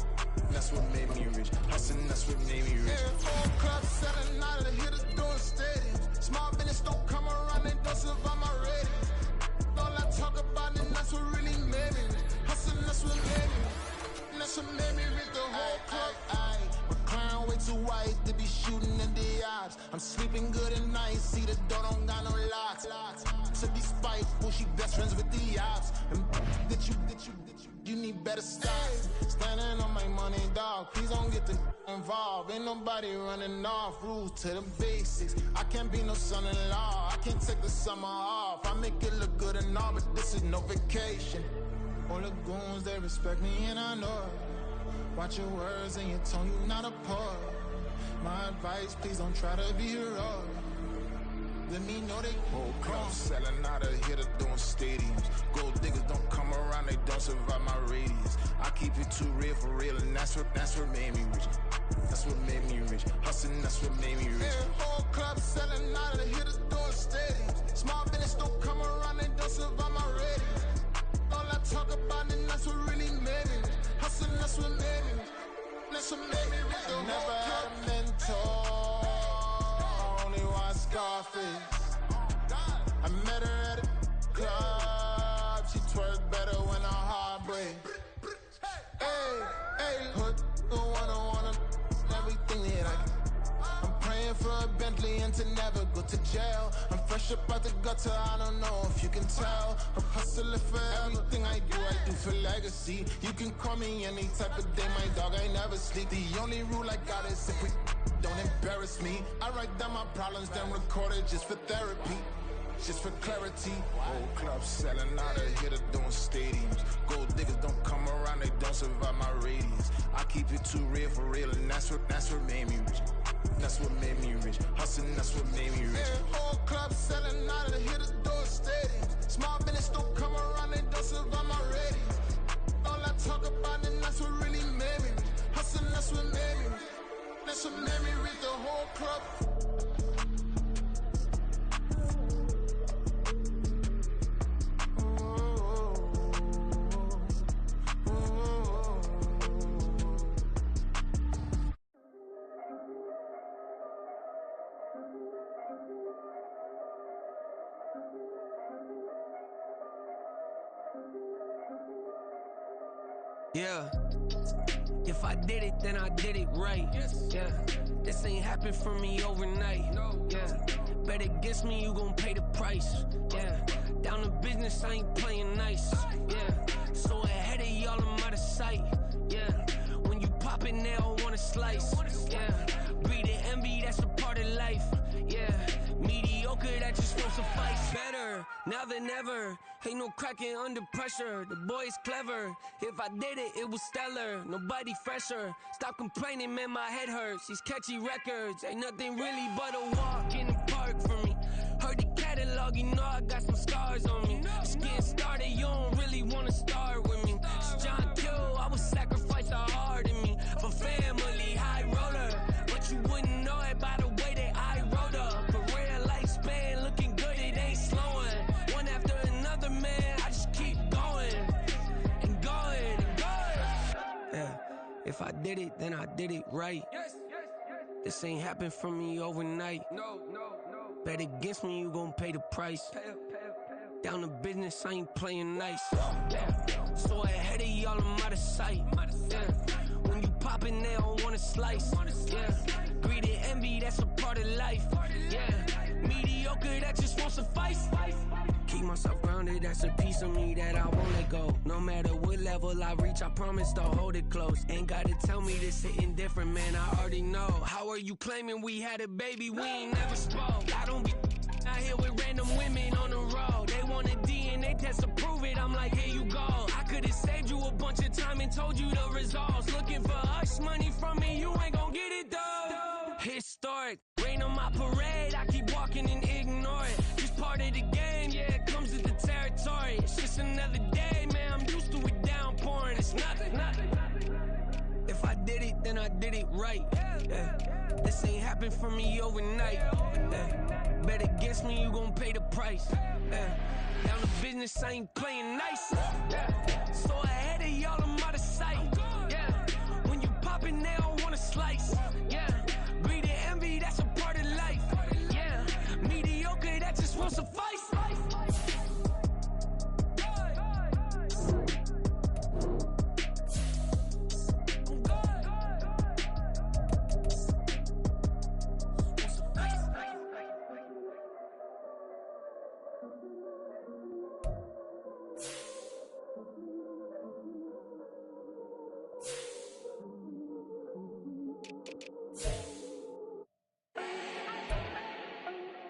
That's what made me rich. Hustling, that's what made me rich. Yeah, whole club selling out of hitters doing stadiums. Small business don't come around, they don't survive my radius. All I talk about, and that's what really made me rich. Hustling, that's what made me rich. That's what made me rich. The whole club. Clown way too white to be shooting in the eyes. I'm sleeping good at night, see the door don't got no locks. To be spiteful, she best friends with the ops. And that you need better stop. Standing on my money, dog. Please don't get the involved. Ain't nobody running off. Rules to the basics. I can't be no son-in-law. I can't take the summer off. I make it look good and all, but this is no vacation. All the goons, they respect me and I know it. Watch your words and your tone, you not a poet. My advice, please don't try to be heroic. Let me know they whole club selling out of hitter doing stadiums. Gold diggers don't come around, they don't survive my radius. I keep it too real for real, and that's what made me rich. That's what made me rich. Hustling, that's what made me rich. Yeah, whole club selling out of hitters doing stadiums. Small business don't come around, they don't survive my radius. All I talk about, and that's what really made me rich. Hustling, that's what made me rich. That's what made me rich. I never had a mentor, only one Scarface. I met her at a club, she twerked better when her heart breaks. Hey, put the wanna everything that I'm praying for a Bentley and to never go to jail. I'm fresh up out the gutter, I don't know if you can tell. I'm hustling for everything I do for legacy. You can call me any type of day, my dog, I never sleep. The only rule I got is if we don't embarrass me. I write down my problems, then record it just for therapy. Just for clarity. Whole club selling out of hitter doing stadiums. Gold diggers don't come around, they don't survive my radius. I keep it too real for real, and that's what made me rich. That's what made me rich. Hustling, that's what made me rich. Yeah, whole club selling out of hitters doing stadiums. Small business don't come around, they don't survive my radius. All I talk about, and that's what really made me rich. Hustling, that's what made me rich. That's what made me rich. The whole club. Yeah, if I did it, then I did it right. Yeah, this ain't happened for me overnight. Yeah, bet against me, you gon' pay the price. Yeah, down to business, I ain't playing nice. Yeah, so ahead of y'all, I'm out of sight. Yeah, when you pop it, they don't wanna slice. Yeah, breed the envy, that's a part of life. Yeah, mediocre, that just won't suffice. Better now than ever. Ain't no cracking under pressure. The boy's clever. If I did it, it was stellar. Nobody fresher. Stop complaining, man, my head hurts. These catchy records ain't nothing really but a walk in the park for me. Heard the catalog, you know I got some scars on me. Just getting started, you don't really wanna start with me. It's John Kill, I would sacrifice a heart in me for family, high roller. But you wouldn't know it by the way that I wrote up. Career lifespan looking good, it ain't slowing. One after another, man, I just keep going and going and going. Yeah, if I did it, then I did it right. This ain't happened for me overnight. No. Bet against me, you gon' pay the price. Down to business, I ain't playing nice. Yeah. So ahead of y'all, I'm out of sight. Yeah. When you poppin', they don't wanna slice. Yeah. Greed and envy, that's a part of life. Yeah. Mediocre, that just won't suffice. Keep myself grounded, that's a piece of me that I won't let go. No matter what level I reach, I promise to hold it close. Ain't gotta tell me this hitting different, man, I already know. How are you claiming we had a baby, we ain't never spoke? I don't be out here with random women on the road. They want a DNA test to prove it, I'm like, here you go. I could've saved you a bunch of time and told you the results. Looking for hush money from me, you ain't gon' get it though. Historic, rain on my parade, I keep walking and ignore it. Just part of the game, yeah, it comes with the territory. It's just another day, man, I'm used to it downpouring. It's nothing. If I did it, then I did it right. Yeah. This ain't happened for me overnight. Yeah. Bet against me, you gon' pay the price. Yeah. Down to business, I ain't playing nice. Yeah. So ahead of y'all, I'm out of sight. Yeah. When you poppin', they don't wanna slice. Yeah. Greed and envy, that's a part of life. Yeah. Mediocre, that just won't suffice.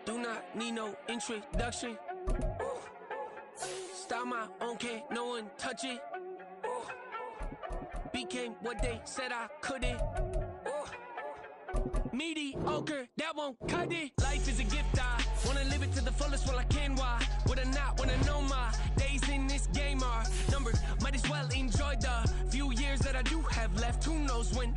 Do not need no introduction. Style my own, can't no one touch it. Became what they said I couldn't. Mediocre, that won't cut it. Life is a gift, I wanna live it to the fullest while I can. Why would I not wanna know my days in this game are numbered? Might as well enjoy the few years that I do have left. Who knows when I'm